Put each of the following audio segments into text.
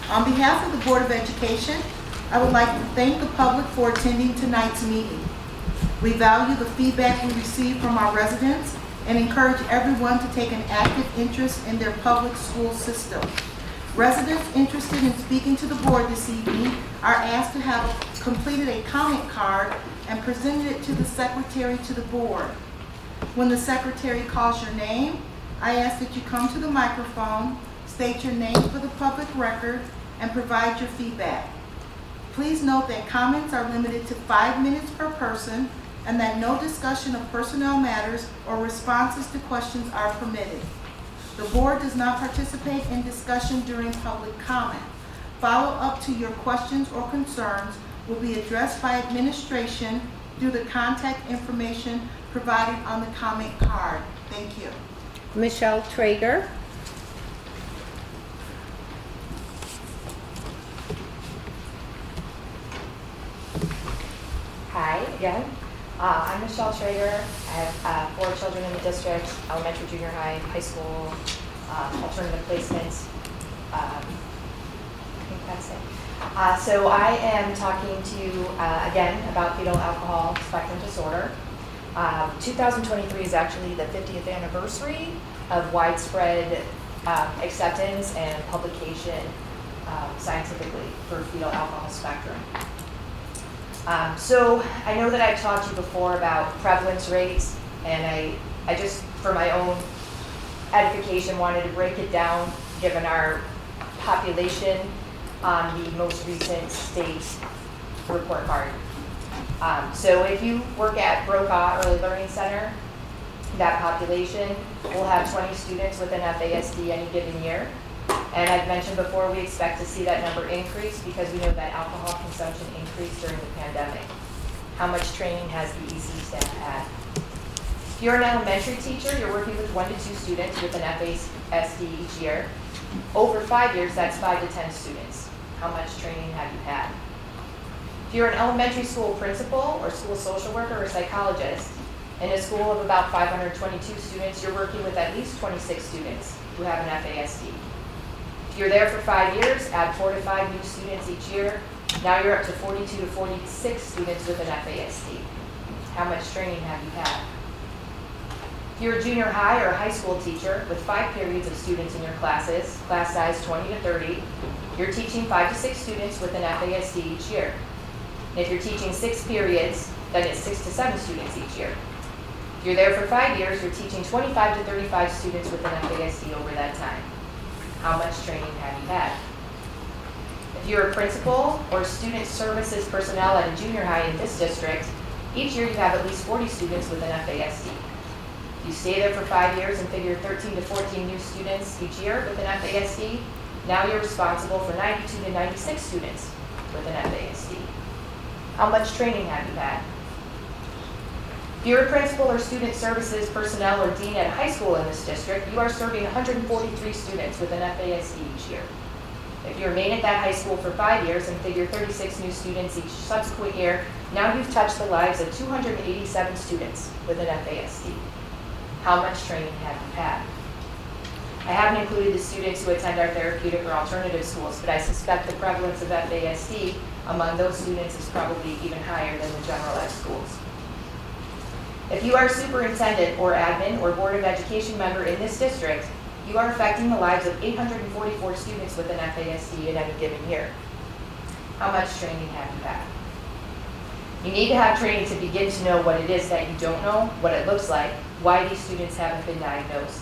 On behalf of the Board of Education, I would like to thank the public for attending tonight's meeting. We value the feedback we receive from our residents and encourage everyone to take an active interest in their public school system. Residents interested in speaking to the board this evening are asked to have completed a comment card and presented it to the secretary to the board. When the secretary calls your name, I ask that you come to the microphone, state your name for the public record, and provide your feedback. Please note that comments are limited to 5 minutes per person and that no discussion of personnel matters or responses to questions are permitted. The board does not participate in discussion during public comment. Follow-up to your questions or concerns will be addressed by administration through the contact information provided on the comment card. Thank you. Michelle Traeger. Hi again. I'm Michelle Traeger. I have 4 children in the district, elementary, junior high, high school, alternative placements. I think that's it. So I am talking to you again about fetal alcohol spectrum disorder. 2023 is actually the 50th anniversary of widespread acceptance and publication scientifically for fetal alcohol spectrum. So I know that I've talked to you before about prevalence rates, and I just, for my own edification, wanted to break it down given our population on the most recent state report card. So if you work at Brokaw Early Learning Center, that population will have 20 students with an FASD any given year. And I've mentioned before, we expect to see that number increase because we know that alcohol consumption increased during the pandemic. How much training has the EC staff had? If you're an elementary teacher, you're working with 1 to 2 students with an FASD each year. Over 5 years, that's 5 to 10 students. How much training have you had? If you're an elementary school principal or school social worker or psychologist, in a school of about 522 students, you're working with at least 26 students who have an FASD. If you're there for 5 years, add 4 to 5 new students each year. Now you're up to 42 to 46 students with an FASD. How much training have you had? If you're a junior high or a high school teacher with 5 periods of students in your classes, class size 20 to 30, you're teaching 5 to 6 students with an FASD each year. And if you're teaching 6 periods, then it's 6 to 7 students each year. If you're there for 5 years, you're teaching 25 to 35 students with an FASD over that time. How much training have you had? If you're a principal or student services personnel at a junior high in this district, each year you have at least 40 students with an FASD. If you stay there for 5 years and figure 13 to 14 new students each year with an FASD, now you're responsible for 92 to 96 students with an FASD. How much training have you had? If you're a principal or student services personnel or dean at a high school in this district, you are serving 143 students with an FASD each year. If you remain at that high school for 5 years and figure 36 new students each subsequent year, now you've touched the lives of 287 students with an FASD. How much training have you had? I haven't included the students who attend our therapeutic or alternative schools, but I suspect the prevalence of FASD among those students is probably even higher than the general ed schools. If you are a superintendent or admin or board of education member in this district, you are affecting the lives of 844 students with an FASD in any given year. How much training have you had? You need to have training to begin to know what it is that you don't know, what it looks like, why these students haven't been diagnosed.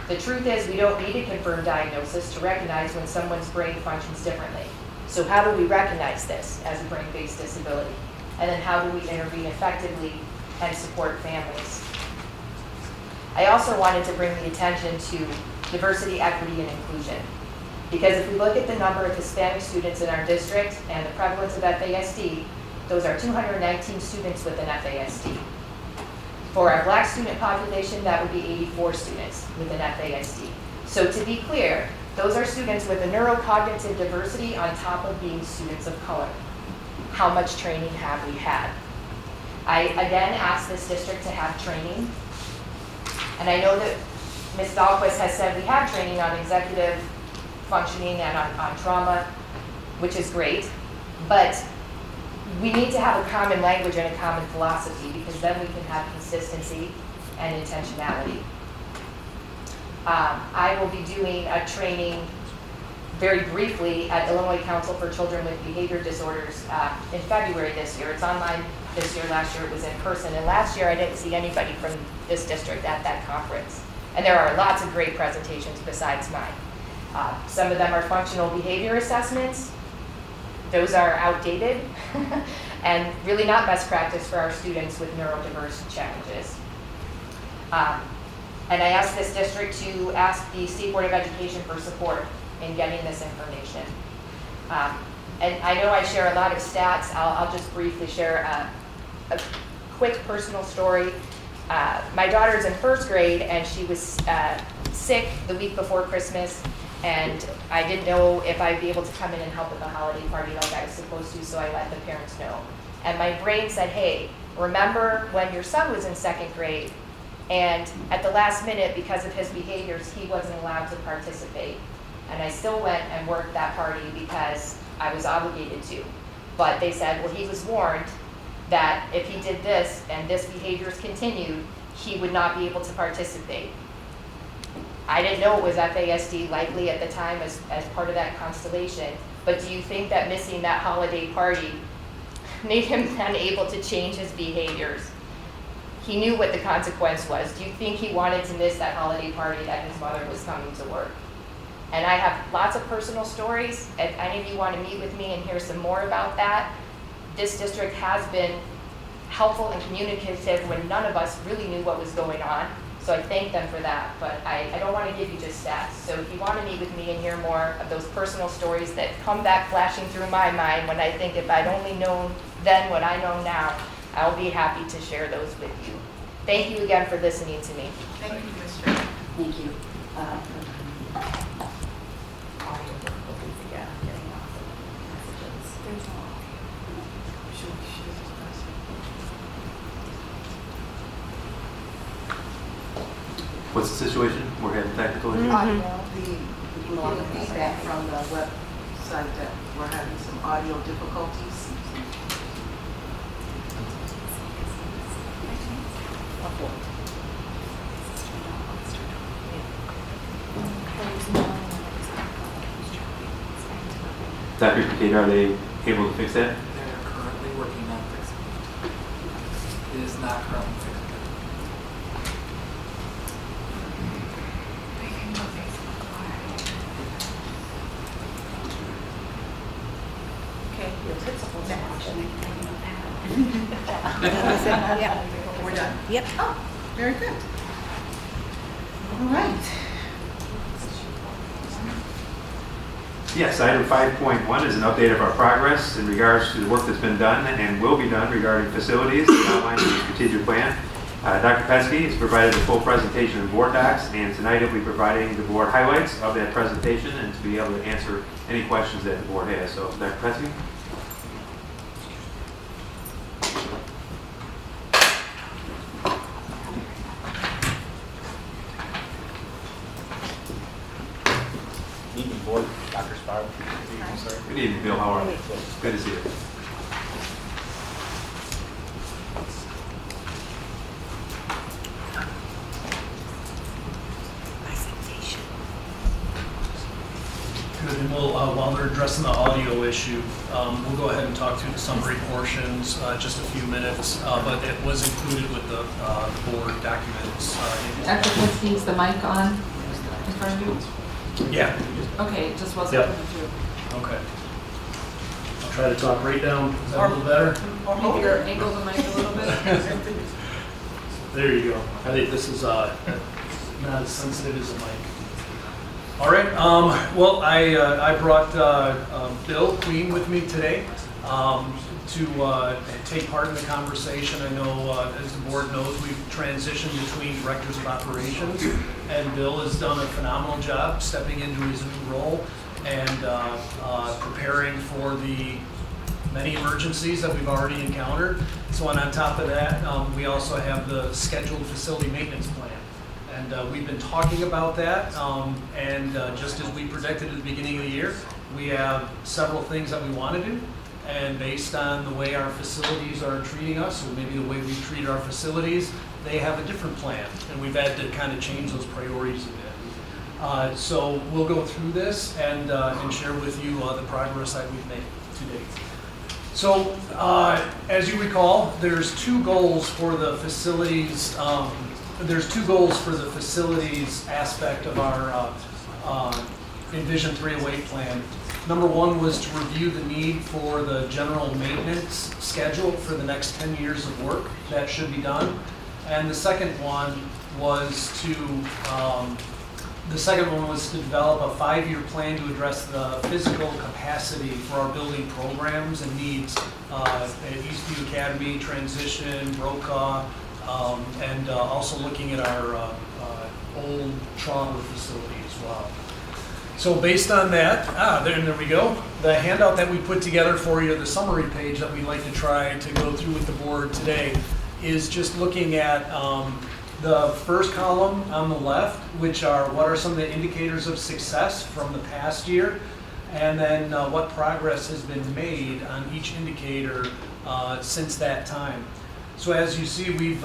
The truth is we don't need a confirmed diagnosis to recognize when someone's brain functions differently. So how do we recognize this as a brain-based disability? And then how do we intervene effectively and support families? I also wanted to bring the attention to diversity, equity, and inclusion. Because if we look at the number of Hispanic students in our district and the prevalence of FASD, those are 219 students with an FASD. For our Black student population, that would be 84 students with an FASD. So to be clear, those are students with a neurocognitive diversity on top of being students of color. How much training have we had? I again asked this district to have training, and I know that Ms. Dahlquist has said we have training on executive functioning and on trauma, which is great. But we need to have a common language and a common philosophy, because then we can have consistency and intentionality. I will be doing a training very briefly at Illinois Council for Children with Behavior Disorders in February this year. It's online this year. Last year it was in person. And last year I didn't see anybody from this district at that conference. And there are lots of great presentations besides mine. Some of them are functional behavior assessments. Those are outdated and really not best practice for our students with neurodiverse challenges. And I asked this district to ask the State Board of Education for support in getting this information. And I know I share a lot of stats. I'll just briefly share a quick personal story. My daughter's in first grade, and she was sick the week before Christmas, and I didn't know if I'd be able to come in and help at the holiday party like I was supposed to, so I let the parents know. And my brain said, hey, remember when your son was in second grade, and at the last minute, because of his behaviors, he wasn't allowed to participate. And I still went and worked that party because I was obligated to. But they said, well, he was warned that if he did this and this behaviors continued, he would not be able to participate. I didn't know it was FASD likely at the time as part of that constellation, but do you think that missing that holiday party made him unable to change his behaviors? He knew what the consequence was. Do you think he wanted to miss that holiday party that his mother was coming to work? And I have lots of personal stories. If any of you want to meet with me and hear some more about that, this district has been helpful and communicative when none of us really knew what was going on. So I thank them for that, but I don't want to give you just stats. So if you want to meet with me and hear more of those personal stories that come back flashing through my mind when I think if I'd only known then what I know now, I'll be happy to share those with you. Thank you again for listening to me. Thank you, Ms. Trader. Thank you. What's the situation? We're having technical issues? The feedback from the website that we're having some audio difficulties. Dr. Decatur, are they able to fix that? They are currently working on fixing it. It is not currently fixed. Okay. Yeah. We're done. Yep. Oh, very good. All right. Yes, item 5.1 is an update of our progress in regards to the work that's been done and will be done regarding facilities outlined in the strategic plan. Dr. Pesky has provided a full presentation of board docs, and tonight he'll be providing the board highlights of that presentation and to be able to answer any questions that the board has. So, Dr. Pesky? Evening, board. Dr. Sparrow. Good evening, Bill. How are you? Good to see you. Good, and while they're addressing the audio issue, we'll go ahead and talk through the summary portions, just a few minutes, but it was included with the board documents. Dr. Pesky, is the mic on in front of you? Yeah, Okay, it just wasn't Yep. coming through. okay. I'll try to talk right down. Is that a little better? Maybe your angle the mic a little bit. There you go. I think this is not as sensitive as a mic. All right. Well, I brought Bill Queen with me today to take part in the conversation. I know, as the board knows, we've transitioned between directors of operations, and Bill has done a phenomenal job stepping into his new role and preparing for the many emergencies that we've already encountered. So, and on top of that, we also have the scheduled facility maintenance plan. And we've been talking about that, and just as we predicted at the beginning of the year, we have several things that we want to do. And based on the way our facilities are treating us, or maybe the way we treat our facilities, they have a different plan. And we've had to kind of change those priorities a bit. So we'll go through this and share with you the progress that we've made to date. So as you recall, there's two goals for the facilities. There's two goals for the facilities aspect of our Envision 308 plan. Number one was to review the need for the general maintenance schedule for the next 10 years of work that should be done. And the second one was to develop a 5-year plan to address the physical capacity for our building programs and needs at Eastview Academy, Transition, Brokaw, and also looking at our old trauma facility as well. So based on that, there we go. The handout that we put together for you, the summary page that we'd like to try to go through with the board today, is just looking at the first column on the left, which are what are some of the indicators of success from the past year, and then what progress has been made on each indicator since that time. So as you see, we've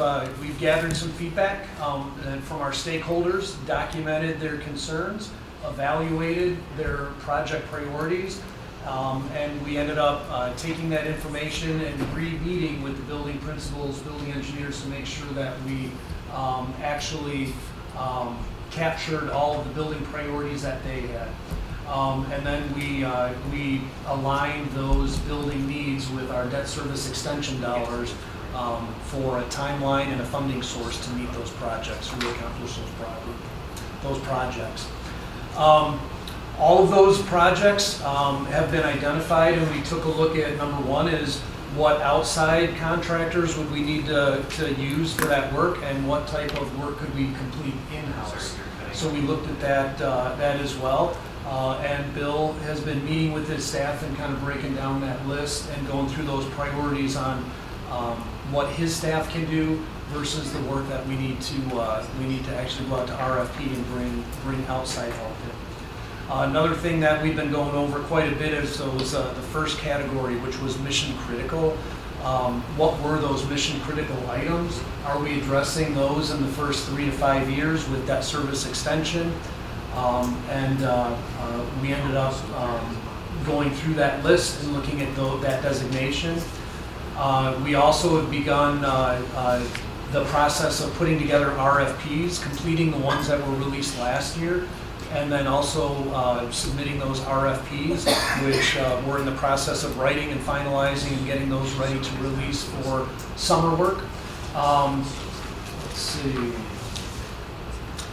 gathered some feedback from our stakeholders, documented their concerns, evaluated their project priorities, and we ended up taking that information and re-meeting with the building principals, building engineers to make sure that we actually captured all of the building priorities that they had. And then we aligned those building needs with our debt service extension dollars for a timeline and a funding source to meet those projects, to really accomplish those projects. All of those projects have been identified, and we took a look at number one is what outside contractors would we need to use for that work, and what type of work could we complete in-house. So we looked at that as well, and Bill has been meeting with his staff and kind of breaking down that list and going through those priorities on what his staff can do versus the work that we need to actually go out to RFP and bring outside help in. Another thing that we've been going over quite a bit was the first category, which was mission critical. What were those mission critical items? Are we addressing those in the first 3 to 5 years with debt service extension? We ended up going through that list and looking at that designation. We also have begun the process of putting together RFPs, completing the ones that were released last year, and then also submitting those RFPs, which we're in the process of writing and finalizing and getting those ready to release for summer work. Let's see.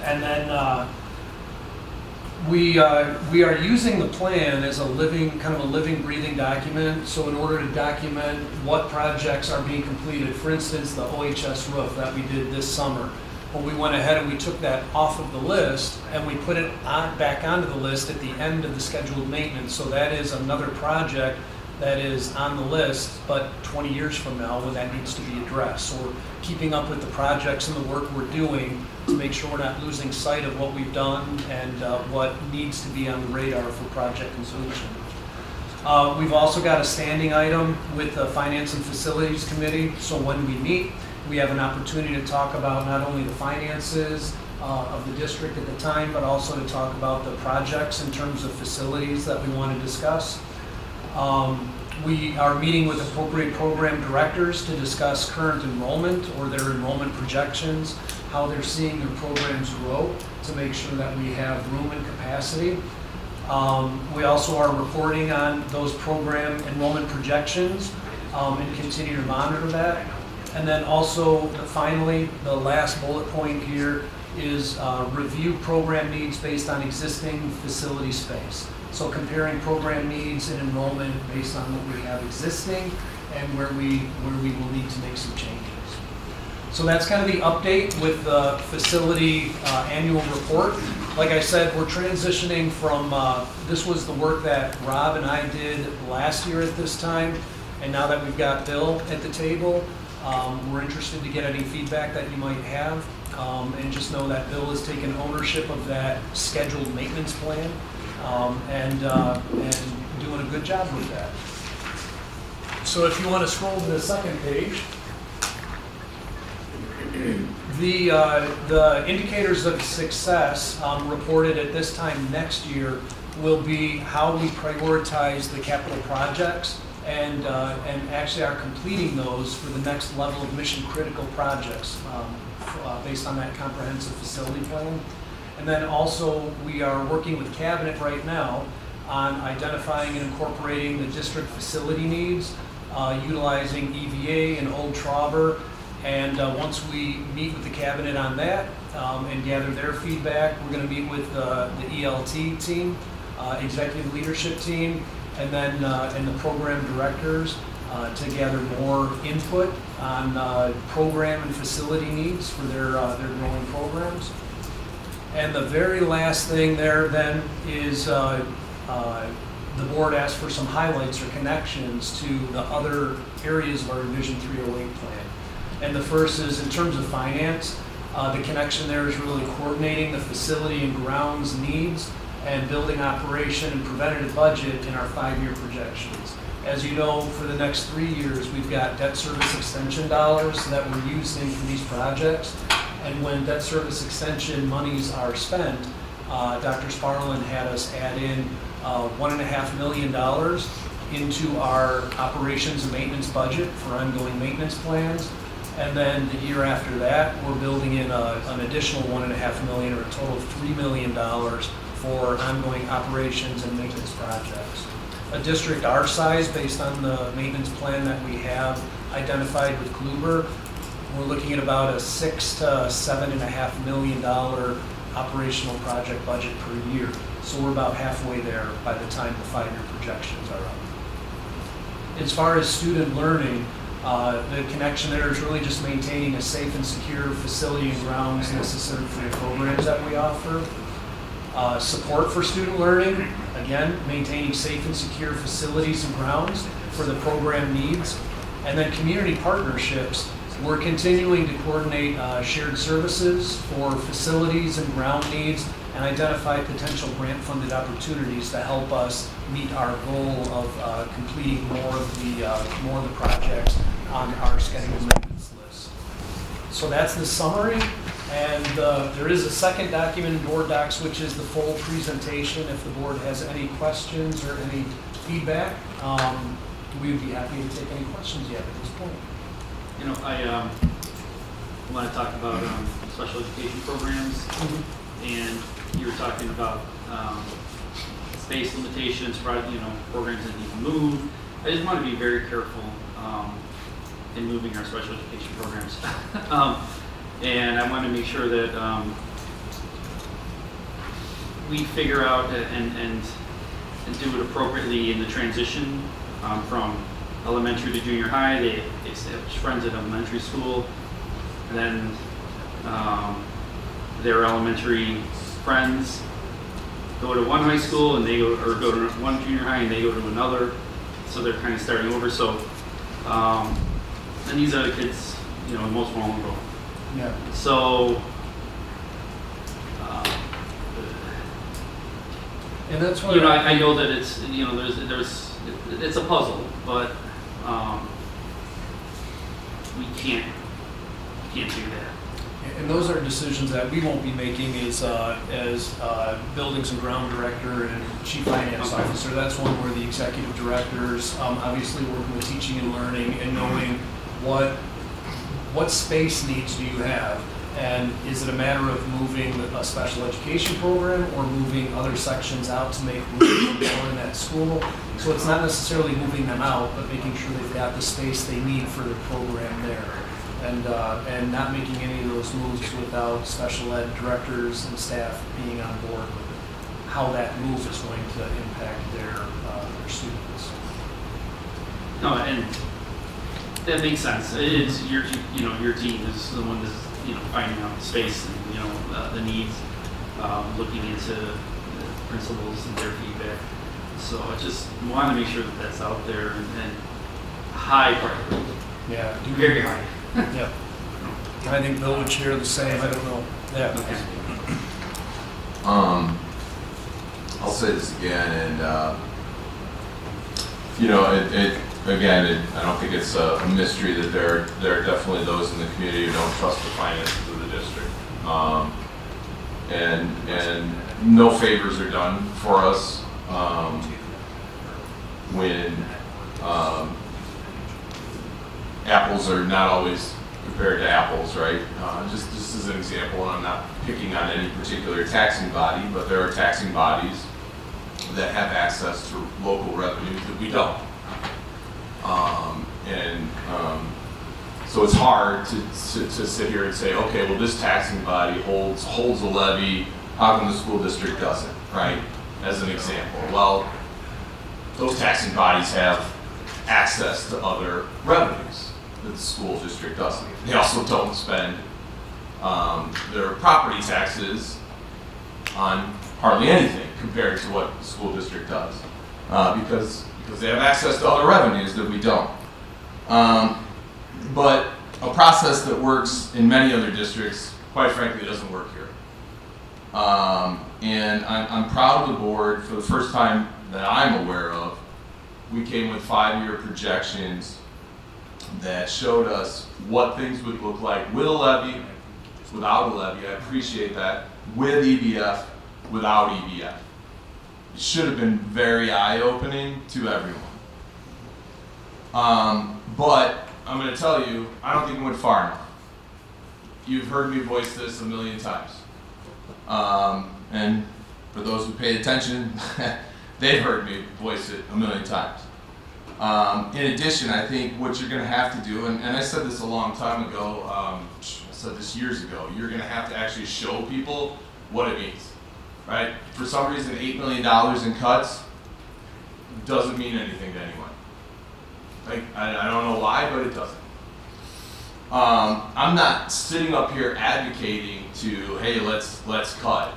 And then we are using the plan as a living, breathing document. So in order to document what projects are being completed, for instance, the OHS roof that we did this summer, well, we went ahead and we took that off of the list and we put it back onto the list at the end of the scheduled maintenance. So that is another project that is on the list, but 20 years from now when that needs to be addressed. So we're keeping up with the projects and the work we're doing to make sure we're not losing sight of what we've done and what needs to be on the radar for project completion. We've also got a standing item with the Finance and Facilities Committee. So when we meet, we have an opportunity to talk about not only the finances of the district at the time, but also to talk about the projects in terms of facilities that we want to discuss. We are meeting with appropriate program directors to discuss current enrollment or their enrollment projections, how they're seeing their programs grow to make sure that we have room and capacity. We also are reporting on those program enrollment projections and continue to monitor that. And then also, finally, the last bullet point here is review program needs based on existing facility space. So comparing program needs and enrollment based on what we have existing and where we will need to make some changes. So that's kind of the update with the facility annual report. Like I said, we're transitioning from, this was the work that Rob and I did last year at this time, and now that we've got Bill at the table, we're interested to get any feedback that you might have And just know that Bill has taken ownership of that scheduled maintenance plan, and doing a good job with that. So if you want to scroll to the second page, the indicators of success reported at this time next year will be how we prioritize the capital projects and actually are completing those for the next level of mission critical projects based on that comprehensive facility plan. And then also we are working with Cabinet right now on identifying and incorporating the district facility needs, utilizing EVA and Old Trauber. And once we meet with the Cabinet on that and gather their feedback, we're going to meet with the ELT team, executive leadership team, and then and the program directors to gather more input on program and facility needs for their growing programs. And the very last thing there then is the board asked for some highlights or connections to the other areas of our Vision 308 plan. And the first is in terms of finance, the connection there is really coordinating the facility and grounds needs and building operation and preventative budget in our 5-year projections. As you know, for the next 3 years, we've got debt service extension dollars that we're using for these projects. And when debt service extension monies are spent, Dr. Sparlin had us add in $1.5 million into our operations and maintenance budget for ongoing maintenance plans. And then the year after that, we're building in an additional $1.5 million, or a total of $3 million for ongoing operations and maintenance projects. A district our size, based on the maintenance plan that we have identified with Kluber, we're looking at about a $6 to $7.5 million operational project budget per year. So we're about halfway there by the time the 5-year projections are up. As far as student learning, the connection there is really just maintaining a safe and secure facility and grounds necessary for the programs that we offer. Support for student learning, again, maintaining safe and secure facilities and grounds for the program needs. And then community partnerships, we're continuing to coordinate shared services for facilities and ground needs and identify potential grant-funded opportunities to help us meet our goal of completing more of the projects on our scheduled maintenance list. So that's the summary, and there is a second document in board docs, which is the full presentation. If the board has any questions or any feedback, we would be happy to take any questions you have at this point. You know, I want to talk about special education programs, and you were talking about space limitations, programs that need to move. I just want to be very careful in moving our special education programs, and I want to make sure that we figure out and do it appropriately in the transition from elementary to junior high. They establish friends at elementary school, and then their elementary friends go to one high school and they go to one junior high and they go to another, so they're kind of starting over. So and these are the kids, most vulnerable. Yeah. So And that's why I know that it's there's it's a puzzle, but we can't do that. And those are decisions that we won't be making as buildings and ground director and chief finance officer. That's one where the executive directors, obviously working with teaching and learning and knowing what space needs do you have, and is it a matter of moving a special education program or moving other sections out to make room more in that school. So it's not necessarily moving them out, but making sure they've got the space they need for their program there. And not making any of those moves without special ed directors and staff being on board with it. How that move is going to impact their students. No, and that makes sense. It's your team is the one that's finding out the space and the needs, looking into the principals and their feedback. So I just want to make sure that that's out there and high priority. Yeah. Very high. Yep. And I think Bill would share the same, I don't know. Yeah. Okay. I'll say this again, and I don't think it's a mystery that there are definitely those in the community who don't trust the finances of the district, and no favors are done for us when apples are not always compared to apples, right? Just as an example, and I'm not picking on any particular taxing body, but there are taxing bodies that have access to local revenues that we don't. So it's hard to sit here and say, okay, well, this taxing body holds a levy, how come the school district doesn't, right? As an example. Well, those taxing bodies have access to other revenues that the school district doesn't. They also don't spend their property taxes on hardly anything compared to what the school district does, because they have access to other revenues that we don't. But a process that works in many other districts, quite frankly, doesn't work here. And I'm proud of the board. For the first time that I'm aware of, we came with 5-year projections that showed us what things would look like with a levy, without a levy. I appreciate that. With EBF, without EBF. It should have been very eye-opening to everyone. But I'm going to tell you, I don't think it went far enough. You've heard me voice this a million times. And for those who paid attention, they've heard me voice it a million times. In addition, I think what you're going to have to do, and I said this a long time ago, I said this years ago, you're going to have to actually show people what it means, right? For some reason, $8 million in cuts doesn't mean anything to anyone. Like, I don't know why, but it doesn't. I'm not sitting up here advocating to, hey, let's cut.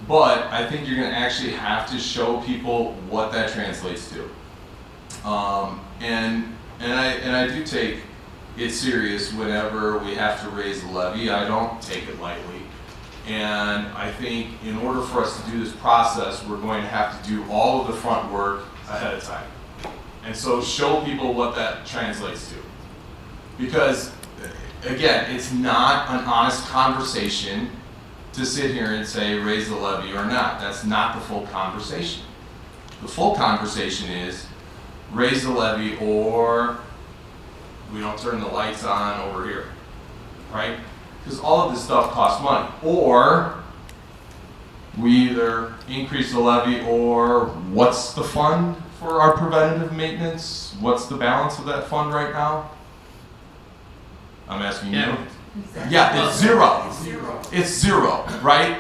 But I think you're going to actually have to show people what that translates to. And I do take it serious whenever we have to raise the levy. I don't take it lightly. And I think in order for us to do this process, we're going to have to do all of the front work ahead of time. And so show people what that translates to. Because, again, it's not an honest conversation to sit here and say raise the levy or not. That's not the full conversation. The full conversation is raise the levy or we don't turn the lights on over here, right? Because all of this stuff costs money. Or we either increase the levy or what's the fund for our preventative maintenance? What's the balance of that fund right now? I'm asking you. Yeah, it's zero. It's zero, right?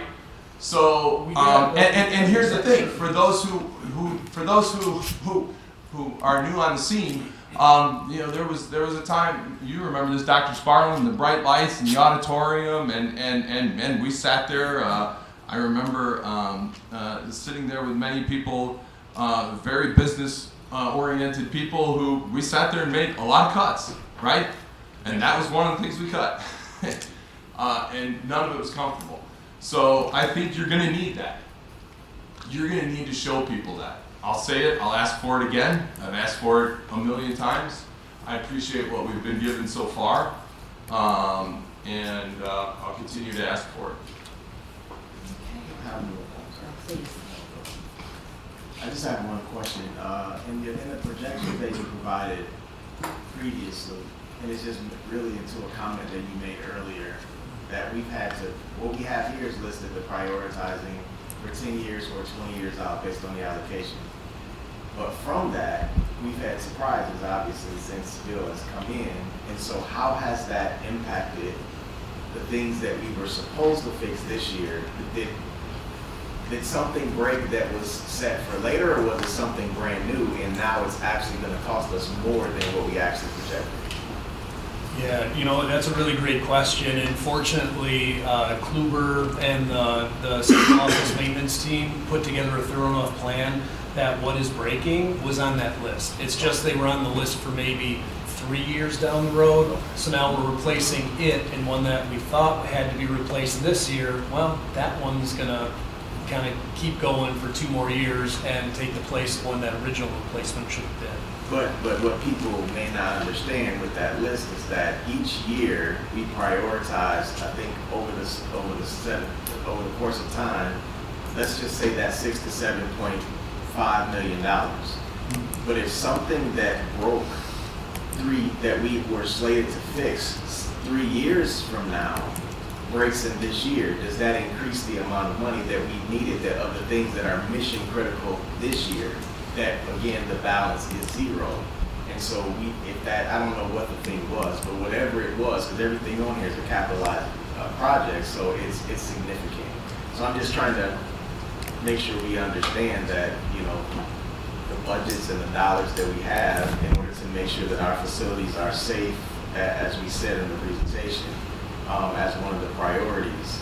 So, and here's the thing: for those who are new on the scene, there was a time, you remember this, Dr. Sparlin, the bright lights in the auditorium, and we sat there. I remember sitting there with many people, very business-oriented people who we sat there and made a lot of cuts, right? And that was one of the things we cut. And none of it was comfortable. So I think you're going to need that. You're going to need to show people that. I'll say it, I'll ask for it again. I've asked for it a million times. I appreciate what we've been given so far. And I'll continue to ask for it. I just have one question. In the projections that you provided previously, and it's just really into a comment that you made earlier, that we've had to, what we have here is listed the prioritizing for 10 years or 20 years out based on the allocation. But from that, we've had surprises, obviously, since the bill has come in. And so how has that impacted the things that we were supposed to fix this year? Did something break that was set for later, or was it something brand new and now it's actually going to cost us more than what we actually projected? Yeah, that's a really great question. And fortunately, Kluber and the central office maintenance team put together a thorough enough plan that what is breaking was on that list. It's just they were on the list for maybe 3 years down the road. So now we're replacing it, and one that we thought had to be replaced this year, well, that one's gonna kind of keep going for 2 more years and take the place of one that original replacement should have been. But what people may not understand with that list is that each year we prioritize, I think, over the course of time, let's just say that $6 to $7.5 million. But if something that broke that we were slated to fix 3 years from now breaks in this year, does that increase the amount of money that we needed that of the things that are mission critical this year? That again, the balance is 0. And so if that, I don't know what the thing was, but whatever it was, because everything on here is a capitalized project, so it's significant. So I'm just trying to make sure we understand that, you know, the budgets and the dollars that we have in order to make sure that our facilities are safe, as we said in the presentation, as one of the priorities.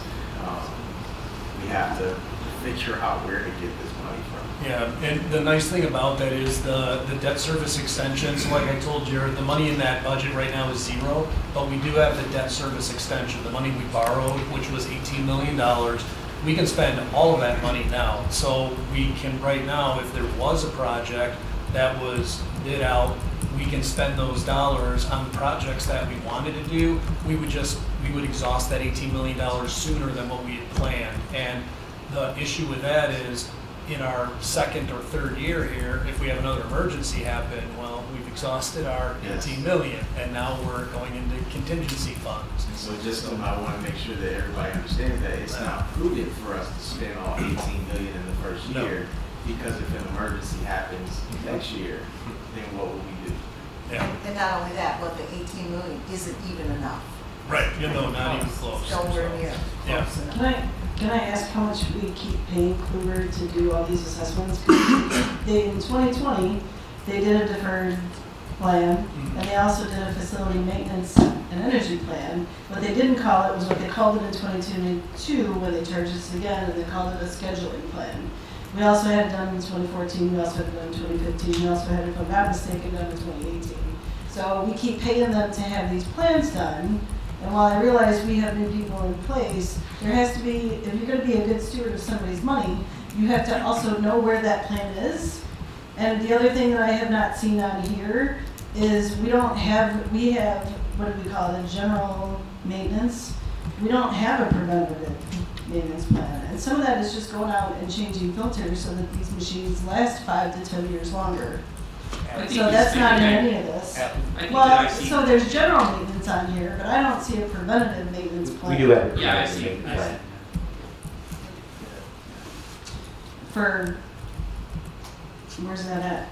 We have to figure out where to get this money from. Yeah, and the nice thing about that is the debt service extension. So like I told you, the money in that budget right now is 0, but we do have the debt service extension, the money we borrowed, which was $18 million. We can spend all of that money now. So we can right now, if there was a project that was bid out, we can spend those dollars on projects that we wanted to do. We would exhaust that $18 million sooner than what we had planned. And the issue with that is, in our second or third year here, if we have another emergency happen, well, we've exhausted our 18 million, and now we're going into contingency funds. So I want to make sure that everybody understands that it's not prudent for us to spend all 18 million in the first year, because if an emergency happens next year, then what will we do? Yeah, And not only that, but the 18 million isn't even enough. right, you know, not even close. Nowhere near Yeah. close enough. Can I ask how much we keep paying Kluger to do all these assessments? 'Cause in 2020, they did a deferred plan, and they also did a facility maintenance and energy plan. What they didn't call it was what they called it in 2022, when they charged us again, and they called it a scheduling plan. We also had it done in 2014, we also had it done in 2015, we also had it, if I'm not mistaken, done in 2018. So we keep paying them to have these plans done. And while I realize we have new people in place, there has to be, if you're gonna be a good steward of somebody's money, you have to also know where that plan is. And the other thing that I have not seen on here is we have, what do we call it, a general maintenance. We don't have a preventative maintenance plan. And some of that is just going out and changing filters so that these machines last 5 to 10 years longer. So that's not in any of this. Well, so there's general maintenance on here, but I don't see a preventative maintenance plan. We do have a Yeah, I see. maintenance plan. For, where's that at?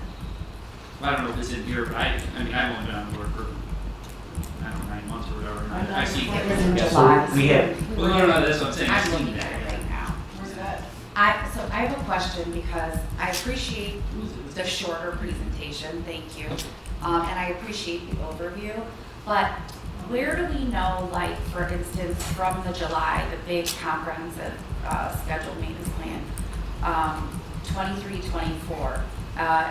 I don't know if it's in here, but I mean, I've only been on board for, I don't know, 9 months or whatever. I'm not I see. sure. It was in Yeah, July. so we have, Well, no, that's what I'm saying. I'm looking at it right now. Where's that? So I have a question because I appreciate the shorter presentation, thank you. And I appreciate the overview, but where do we know, like, for instance, from the July, the big comprehensive scheduled maintenance plan, 23-24,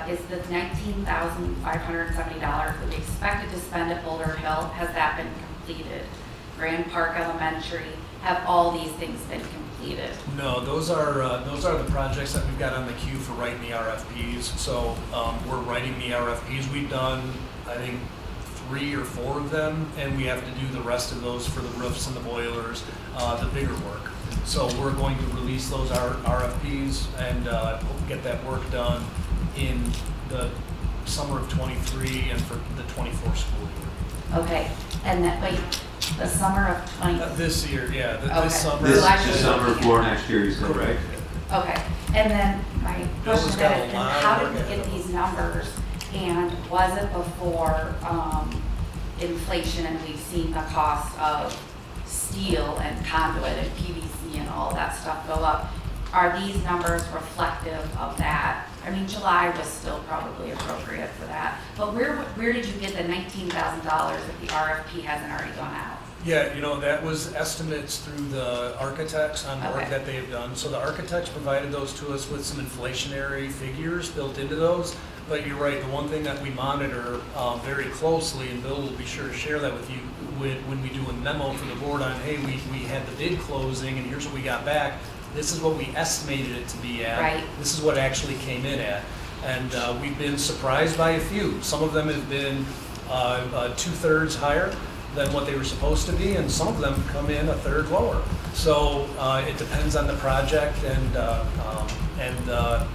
is the $19,570 that we expected to spend at Boulder Hill, has that been completed? Grand Park Elementary, have all these things been completed? No, those are the projects that we've got on the queue for writing the RFPs. So we're writing the RFPs. We've done, I think, 3 or 4 of them, and we have to do the rest of those for the roofs and the boilers, the bigger work. So we're going to release those RFPs and get that work done in the summer of '23 and for the '24 school year. Okay, and that, wait, the summer of 20? This year, yeah, Okay. this summer. So I should This be summer looking for at- next year, you said, right? Okay, and then my Bill's question got a is, lot of how did work we ahead get of these numbers? And was it before inflation, and we've seen the cost of steel and conduit and PVC and all that stuff go up? Are these numbers reflective of that? I mean, July was still probably appropriate for that, but where did you get the $19,000 if the RFP hasn't already gone out? Yeah, you know, that was estimates through the architects on work Okay. that they have done. So the architects provided those to us with some inflationary figures built into those. But you're right, the one thing that we monitor very closely, and Bill will be sure to share that with you, when we do a memo for the board on, hey, we had the bid closing and here's what we got back, this is what we estimated it to be at. Right. This is what actually came in at. And we've been surprised by a few. Some of them have been 2/3 higher than what they were supposed to be, and some of them come in 1/3 lower. So it depends on the project and the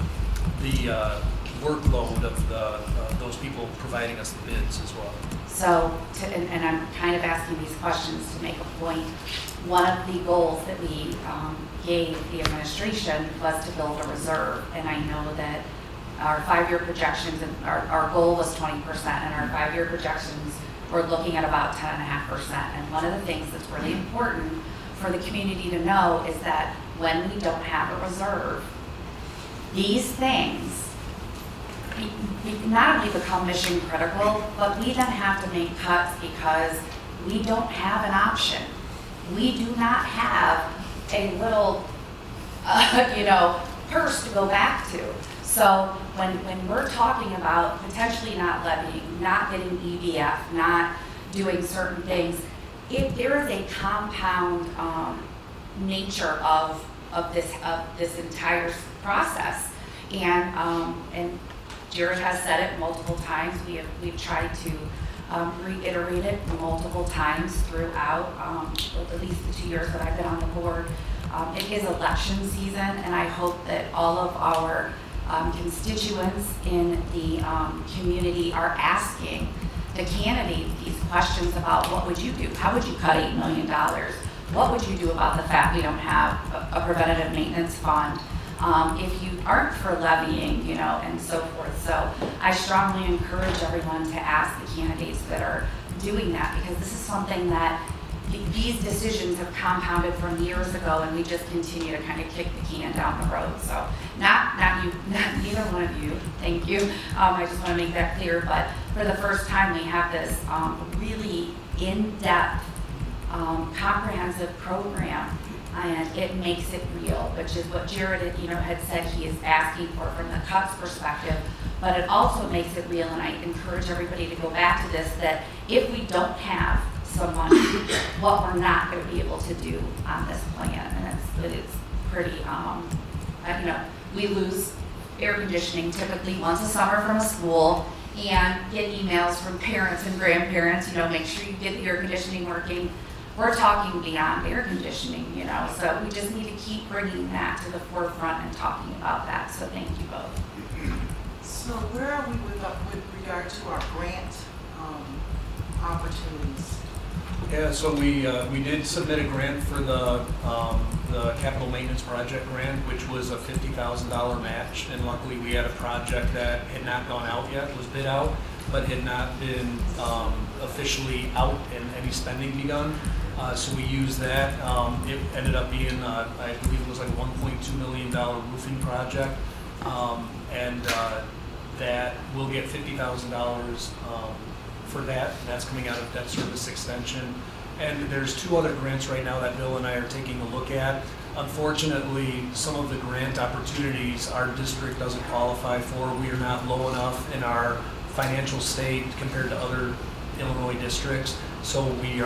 workload of those people providing us the bids as well. So, and I'm kind of asking these questions to make a point. One of the goals that we gave the administration was to build a reserve, and I know that our 5-year projections, and our goal was 20%, and our 5-year projections, we're looking at about 10.5%. And one of the things that's really important for the community to know is that when we don't have a reserve, these things not only become mission critical, but we then have to make cuts because we don't have an option. We do not have a little, purse to go back to. So when we're talking about potentially not levying, not getting EDF, not doing certain things, there is a compound nature of this entire process. And Jared has said it multiple times. We've tried to reiterate it multiple times throughout, at least the 2 years that I've been on the board. It is election season, and I hope that all of our constituents in the community are asking the candidate these questions about what would you do? How would you cut $8 million? What would you do about the fact we don't have a preventative maintenance fund? If you aren't for levying, and so forth. So I strongly encourage everyone to ask the candidates that are doing that, because this is something that these decisions have compounded from years ago, and we just continue to kind of kick the can down the road. So neither one of you, thank you. I just want to make that clear, but for the first time we have this really in-depth, comprehensive program, and it makes it real, which is what Jared had said he is asking for from the cuts perspective, but it also makes it real, and I encourage everybody to go back to this, that if we don't have some money, what we're not going to be able to do on this plan, and it's pretty, we lose air conditioning typically once a summer from a school, and get emails from parents and grandparents, make sure you get the air conditioning working. We're talking beyond air conditioning, so we just need to keep bringing that to the forefront and talking about that. So thank you both. So where are we with regard to our grant opportunities? Yeah, so we did submit a grant for the capital maintenance project grant, which was a $50,000 match, and luckily we had a project that had not gone out yet, was bid out, but had not been officially out and any spending begun. So we used that. It ended up being, I believe it was like a $1.2 million roofing project, and that we'll get $50,000 for that. That's coming out of debt service extension. And there's 2 other grants right now that Bill and I are taking a look at. Unfortunately, some of the grant opportunities our district doesn't qualify for. We are not low enough in our financial state compared to other Illinois districts, so we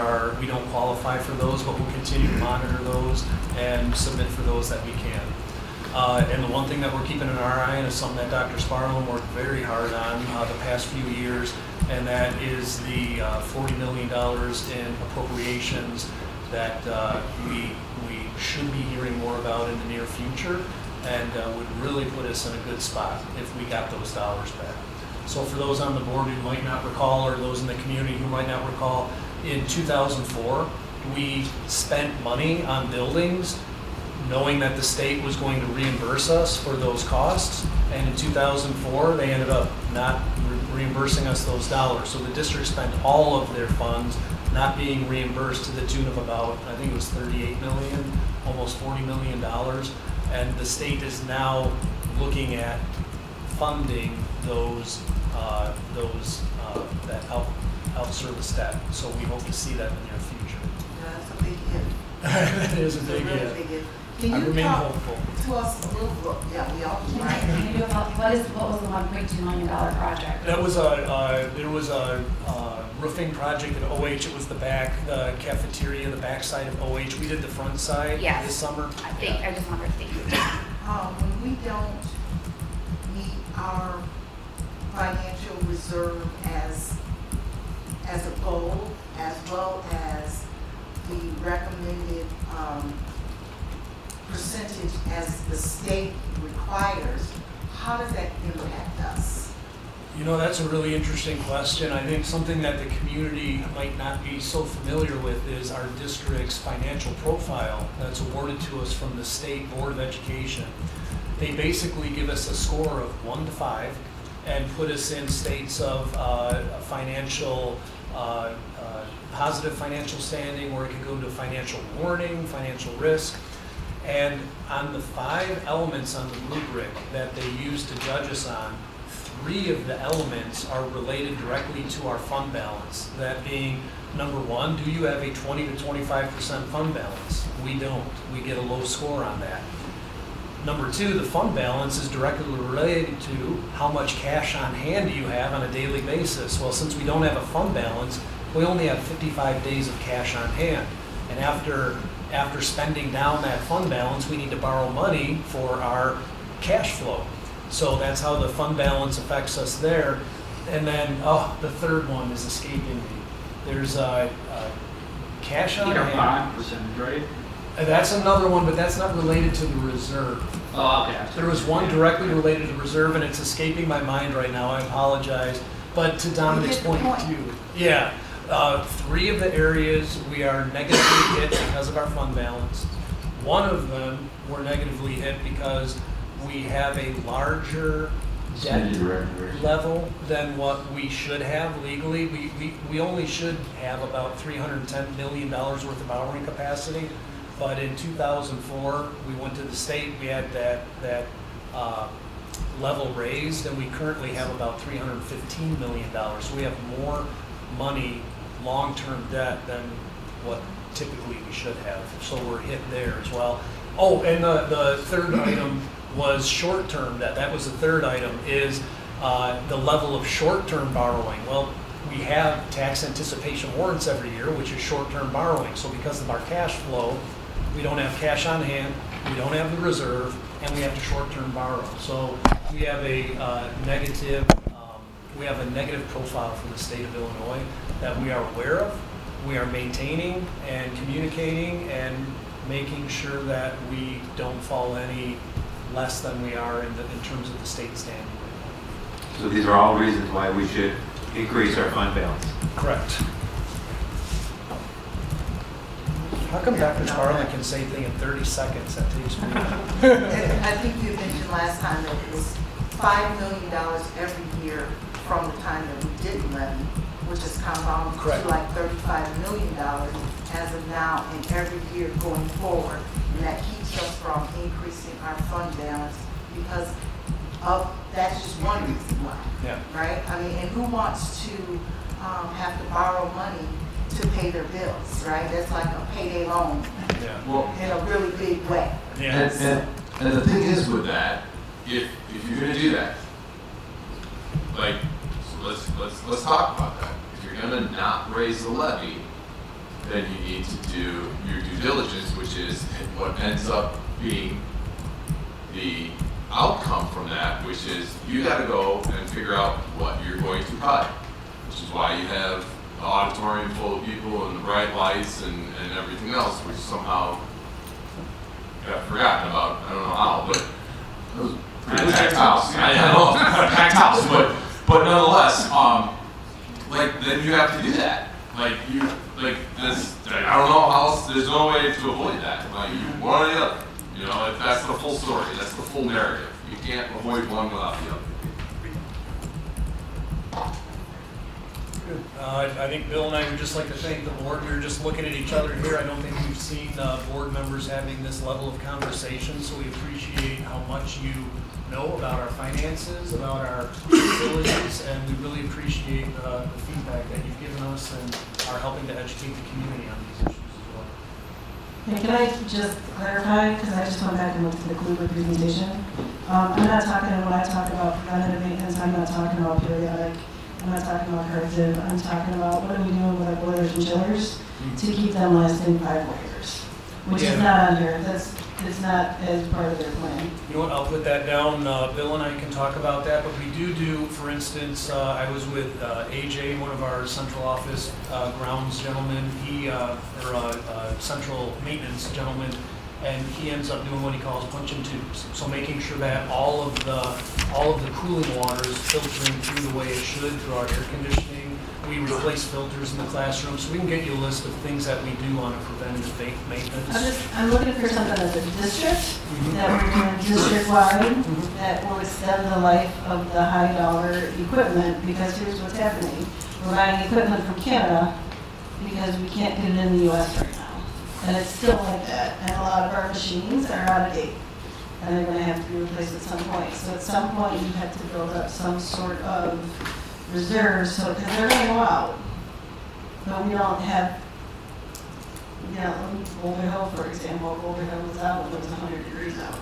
don't qualify for those, but we'll continue to monitor those and submit for those that we can. And the one thing that we're keeping an eye on is something that Dr. Sparlow worked very hard on the past few years, and that is the $40 million in appropriations that we should be hearing more about in the near future, and would really put us in a good spot if we got those dollars back. So for those on the board who might not recall, or those in the community who might not recall, in 2004, we spent money on buildings knowing that the state was going to reimburse us for those costs. And in 2004, they ended up not reimbursing us those dollars. So the district spent all of their funds not being reimbursed to the tune of about, I think it was 38 million, almost $40 million. And the state is now looking at funding those that out-service debt. So we hope to see that in the near future. That's a big hit. It is a big really hit. big hit. Can I you remain talk hopeful. to us a little, yeah, we all do, right? Can you do about, what was the $1.2 million project? That was there was a roofing project at OH. It was the cafeteria, the back side of OH. We did the front side Yes. this summer. I just wondered, thank you. When we don't meet our financial reserve as a goal, as well as the recommended, percentage as the state requires, how does that impact us? You know, that's a really interesting question. I think something that the community might not be so familiar with is our district's financial profile that's awarded to us from the State Board of Education. They basically give us a score of 1 to 5 and put us in states of financial, positive financial standing, or it could go to financial warning, financial risk. And on the 5 elements on the rubric that they use to judge us on, 3 of the elements are related directly to our fund balance. That being, number 1, do you have a 20 to 25% fund balance? We don't. We get a low score on that. Number 2, the fund balance is directly related to how much cash on hand do you have on a daily basis. Well, since we don't have a fund balance, we only have 55 days of cash on hand. And after spending down that fund balance, we need to borrow money for our cash flow. So that's how the fund balance affects us there. And then, the third one is escaping me. There's cash on hand. Bond percentage, right? That's another one, but that's not related to the reserve. Oh, okay. There was one directly related to the reserve, and it's escaping my mind right now. I apologize. But to Dominic's point too, yeah, 3 of the areas we are negatively hit because of our fund balance. One of them we're negatively hit because we have a larger debt level than what we should have legally. We only should have about $310 million worth of borrowing capacity. But in 2004, we went to the state, we had that level raised, and we currently have about $315 million. So we have more money, long-term debt, than what typically we should have. So we're hit there as well. Oh, and the third item was short-term debt. That was the third item, is the level of short-term borrowing. Well, we have tax anticipation warrants every year, which is short-term borrowing. So because of our cash flow, we don't have cash on hand, we don't have the reserve, and we have to short-term borrow. So we have a negative profile for the state of Illinois that we are aware of. We are maintaining and communicating and making sure that we don't fall any less than we are in terms of the state standard. So these are all reasons why we should increase our fund balance. Correct. How come Dr. Sparling can say things in 30 seconds? That takes me. And I think you mentioned last time that it was $5 million every year from the time that we didn't levy, which is compounded Correct. to like $35 million as of now and every year going forward. And that keeps us from increasing our fund balance because of, that's just one reason why. Yeah. Right? I mean, and who wants to have to borrow money to pay their bills, right? That's like a payday loan Yeah. Well, in a really big way. Yeah. and the thing is with that, if you're gonna do that, like, so let's talk about that. If you're gonna not raise the levy, then you need to do your due diligence, which is what ends up being the outcome from that, which is you gotta go and figure out what you're going to cut, which is why you have the auditorium full of people and the bright lights and everything else, which somehow got forgotten about. I don't know how, but it was a pretty packed house. I know, a packed house, but nonetheless, like, then you have to do that. Like, this, I don't know how else, there's no way to avoid that. Like, one or the other. You know, that's the full story, that's the full narrative. You can't avoid one without the other. I think Bill and I would just like to thank the board. We were just looking at each other here. I don't think we've seen board members having this level of conversation, so we appreciate how much you know about our finances, about our facilities, and we really appreciate the feedback that you've given us and are helping to educate the community on these issues as well. Hey, can I just clarify, because I just went back and looked at the Kluber presentation. I'm not talking, when I talk about preventative maintenance, I'm not talking about periodic, I'm not talking about corrective, I'm talking about what are we doing with our boilers and chillers to keep them lasting 5 more years, which is not on here, it's not as part of their plan. You know what, I'll put that down, Bill and I can talk about that, but we do, for instance, I was with AJ, one of our central office grounds gentlemen, central maintenance gentleman, and he ends up doing what he calls punching tubes. So making sure that all of the cooling water is filtering through the way it should through our air conditioning. We replace filters in the classroom, so we can get you a list of things that we do on a preventative maintenance. I'm looking for something as a district, that we're doing district-wide, that will extend the life of the high-dollar equipment, because here's what's happening. We're buying equipment from Canada because we can't get it in the US right now. And it's still like that, and a lot of our machines are out of date, and they're gonna have to be replaced at some point. So at some point, you have to build up some sort of reserves, so, because they're gonna go out. But we don't have, Boulder Hill, for example, Boulder Hill was out when it was 100 degrees out.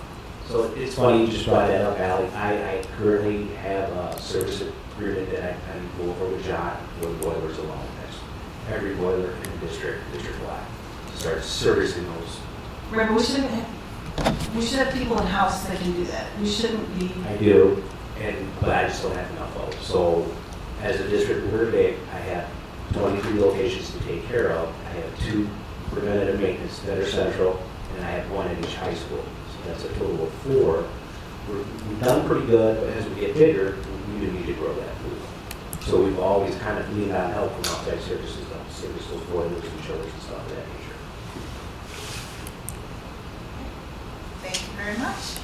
So it's funny you just brought that up, Ally. I currently have a service agreement that I go over with John for the boilers alone. That's every boiler in the district-wide. Start servicing those. Right, but we should have people in-house that can do that. We shouldn't be. I do, but I just don't have enough of them. So as a district board today, I have 23 locations to take care of. I have 2 preventative maintenance that are central, and I have 1 at each high school. So that's a total of 4. We've done pretty good, but as we get bigger, we do need to grow that pool. So we've always kind of leaned on help from outside services to service those boilers and chillers and stuff of that nature. Thank you very much.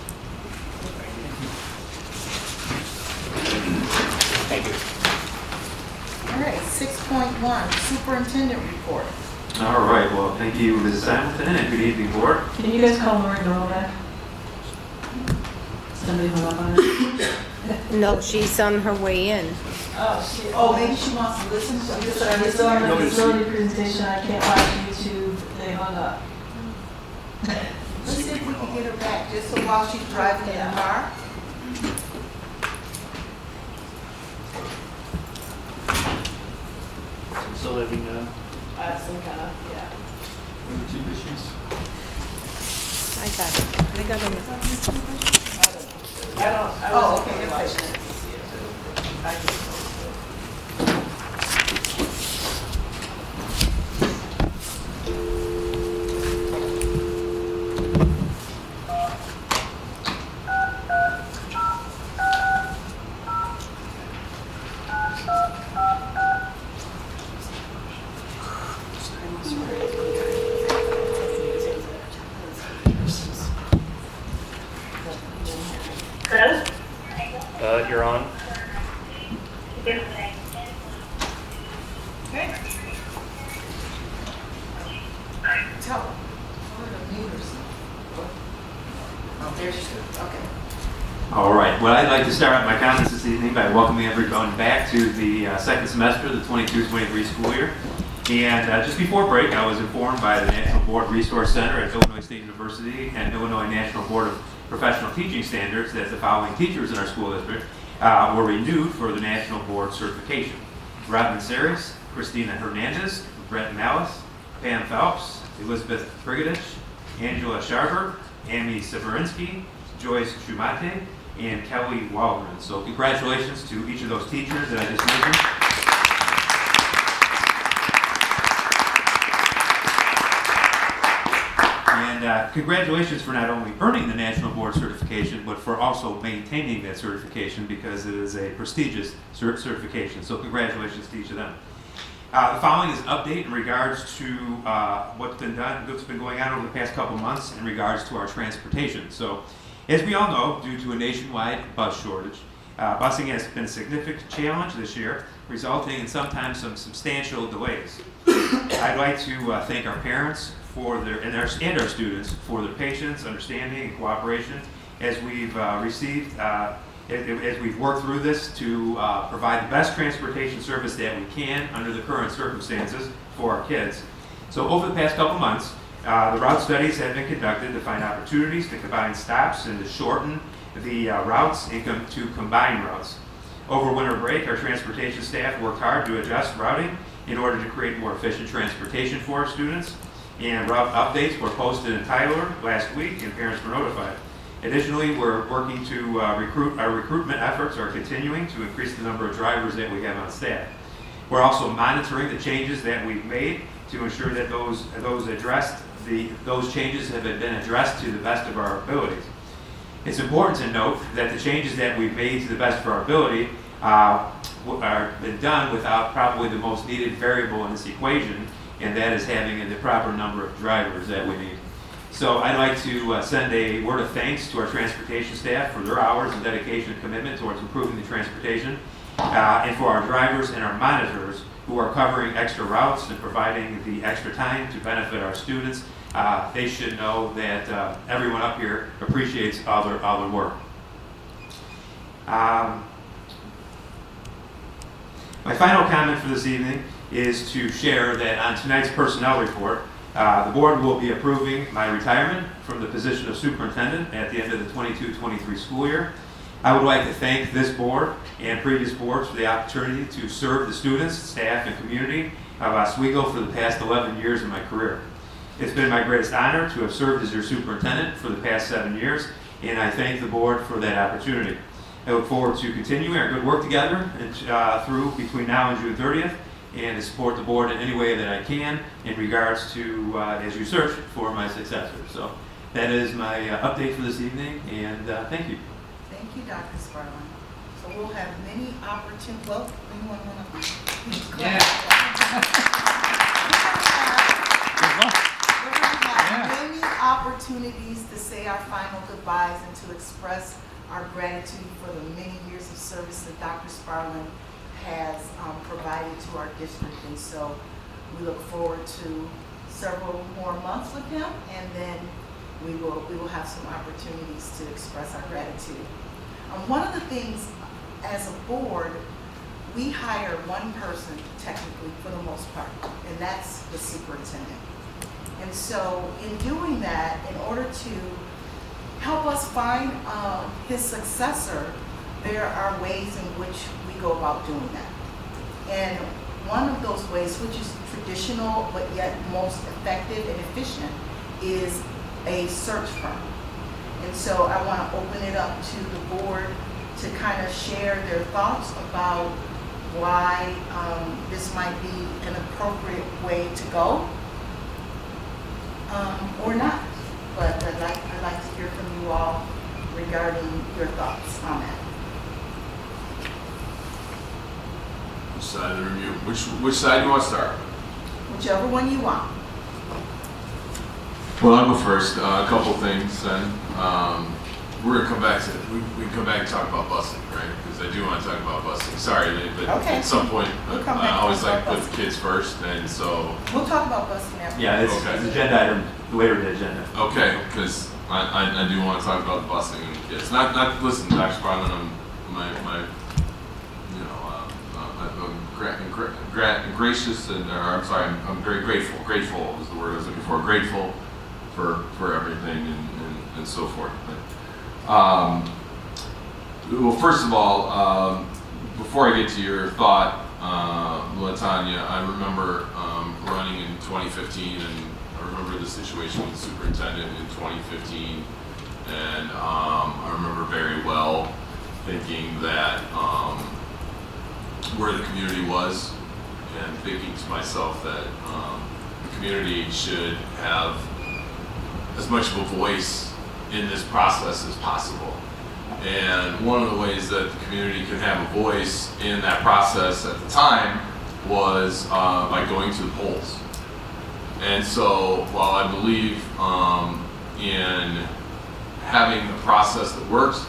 Thank you. All right, 6.1, superintendent report. All right, well, thank you, Mrs. Hamilton, and good evening, board. Can you guys call Lori Doyle back? Somebody hung up on her. No, she's on her way in. Oh, maybe she wants to listen to this. I saw her facility presentation, I can't watch YouTube, they hung up. Let's see if we can get her back, just so while she's driving in the car. So having, Some kind of, yeah. 2 issues. I got it. I got it. Oh, okay, they're patient. You're on. Okay. Tell her. Oh, there she is. Okay. All right, well, I'd like to start out my comments this evening by welcoming everyone back to the second semester of the 22-23 school year. And just before break, I was informed by the National Board Resource Center at Illinois State University and Illinois National Board of Professional Teaching Standards that the following teachers in our school district were renewed for the National Board certification. Robin Saris, Christina Hernandez, Brett Malice, Pam Phelps, Elizabeth Prigadich, Angela Sharber, Amy Severinsky, Joyce Schumate, and Kelly Waldron. So congratulations to each of those teachers that I just mentioned. And congratulations for not only earning the National Board certification, but for also maintaining that certification, because it is a prestigious certification. So congratulations to each of them. The following is an update in regards to what's been going on over the past couple months in regards to our transportation. So, as we all know, due to a nationwide bus shortage, busing has been a significant challenge this year, resulting in sometimes some substantial delays. I'd like to thank our parents and our students for their patience, understanding, and cooperation as we've as we've worked through this to provide the best transportation service that we can under the current circumstances for our kids. So over the past couple months, The route studies have been conducted to find opportunities to combine stops and to shorten the routes and to combine routes. Over winter break, our transportation staff worked hard to adjust routing in order to create more efficient transportation for our students. And route updates were posted in Tyler last week, and parents were notified. Additionally, we're working to our recruitment efforts are continuing to increase the number of drivers that we have on staff. We're also monitoring the changes that we've made to ensure that those changes have been addressed to the best of our abilities. It's important to note that the changes that we've made to the best of our ability are been done without probably the most needed variable in this equation, and that is having the proper number of drivers that we need. So I'd like to send a word of thanks to our transportation staff for their hours and dedication and commitment towards improving the transportation, and for our drivers and our monitors who are covering extra routes and providing the extra time to benefit our students. They should know that everyone up here appreciates all their work. My final comment for this evening is to share that on tonight's personnel report, the board will be approving my retirement from the position of superintendent at the end of the 22-23 school year. I would like to thank this board and previous boards for the opportunity to serve the students, staff, and community of Oswego for the past 11 years of my career. It's been my greatest honor to have served as your superintendent for the past 7 years, and I thank the board for that opportunity. I look forward to continuing our good work together through between now and June 30th, and to support the board in any way that I can in regards to as you search for my successor. So that is my update for this evening, and thank you. Thank you, Dr. Sparlin. So we'll have many opportunities. Well, anyone want to? Yeah. We're going to have many opportunities to say our final goodbyes and to express our gratitude for the many years of service that Dr. Sparlin has provided to our district. And so we look forward to several more months with him, and then we will have some opportunities to express our gratitude. One of the things as a board, we hire one person technically for the most part, and that's the superintendent. And so in doing that, in order to help us find his successor, there are ways in which we go about doing that. And one of those ways, which is traditional but yet most effective and efficient, is a search firm. And so I want to open it up to the board to kind of share their thoughts about why this might be an appropriate way to go, or not. But I'd like to hear from you all regarding your thoughts on that. Which side of the review? Which side do you want to start? Whichever one you want. Well, I'll go first. A couple things then. We're gonna come back to we can come back and talk about busing, right? Because I do want to talk about busing. Sorry, but Okay. at some point, We'll come back I always to like to busing. put the kids first, and so We'll talk about busing after. Yeah, it's Okay. an agenda item later in the agenda. okay, because I do want to talk about the busing and the kids. Not listen, Dr. Sparlin, I'm gracious and I'm very grateful. Grateful is the word I was looking for. Grateful for everything and so forth. But, well, first of all, before I get to your thought, LaTanya, I remember running in 2015, and I remember the situation with the superintendent in 2015, and I remember very well thinking that where the community was, and thinking to myself that the community should have as much of a voice in this process as possible. And one of the ways that the community can have a voice in that process at the time was by going to the polls. And so while I believe in having a process that works,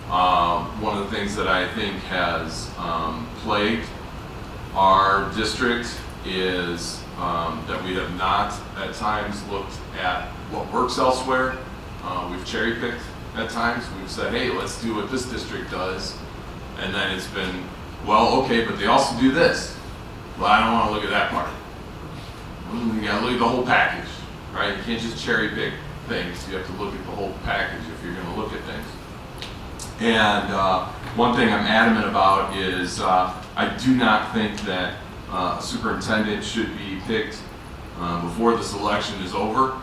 one of the things that I think has plagued our district is that we have not at times looked at what works elsewhere. We've cherry picked at times. We've said, hey, let's do what this district does. And then it's been, well, okay, but they also do this. Well, I don't want to look at that part. You got to look at the whole package. right? You can't just cherry pick things. You have to look at the whole package if you're going to look at things. And one thing I'm adamant about is I do not think that a superintendent should be picked before this election is over. I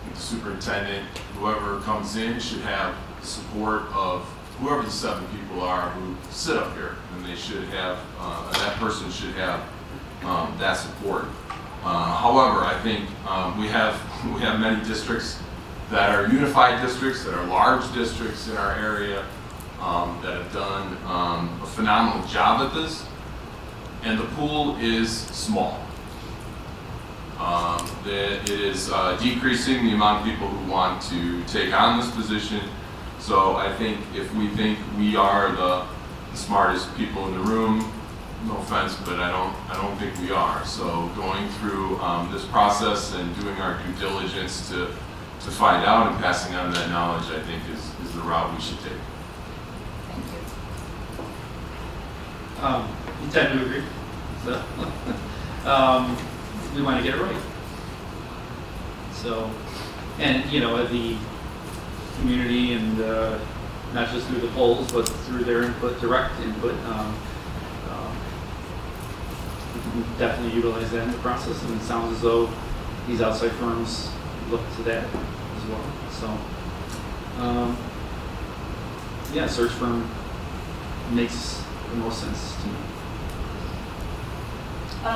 think the superintendent, whoever comes in, should have support of whoever the 7 people are who sit up here, and they should have, that person should have that support. However, I think we have many districts that are unified districts, that are large districts in our area, that have done a phenomenal job at this, and the pool is small. It is decreasing the amount of people who want to take on this position. So I think if we think we are the smartest people in the room, no offense, but I don't think we are. So going through this process and doing our due diligence to find out and passing on that knowledge, I think is the route we should take. Thank you. We tend to agree. So, we want to get it right. So, and the community and not just through the polls, but through their input, direct input, we can definitely utilize that in the process. And it sounds as though these outside firms look to that as well. So, yeah, search firm makes the most sense to me. I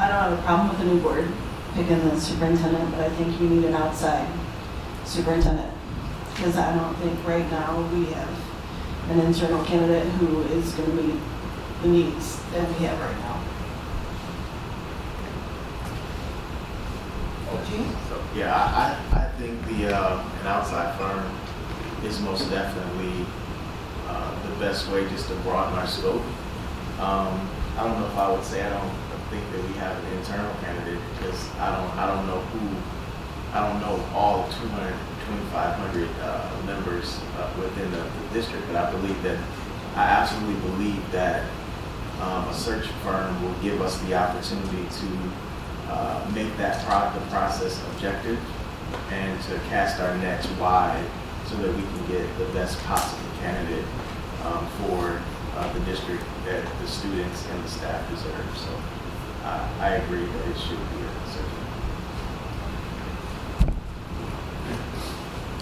don't have a problem with the new board picking the superintendent, but I think you need an outside superintendent. Because I don't think right now we have an internal candidate who is going to meet the needs that we have right now. Yeah, I think an outside firm is most definitely the best way just to broaden our scope. I don't know if I would say I don't think that we have an internal candidate because I don't know all 2,500 members within the district, but I absolutely believe that a search firm will give us the opportunity to make the process objective and to cast our nets wide so that we can get the best possible candidate for the district that the students and the staff deserve. So I agree that it should be a search firm.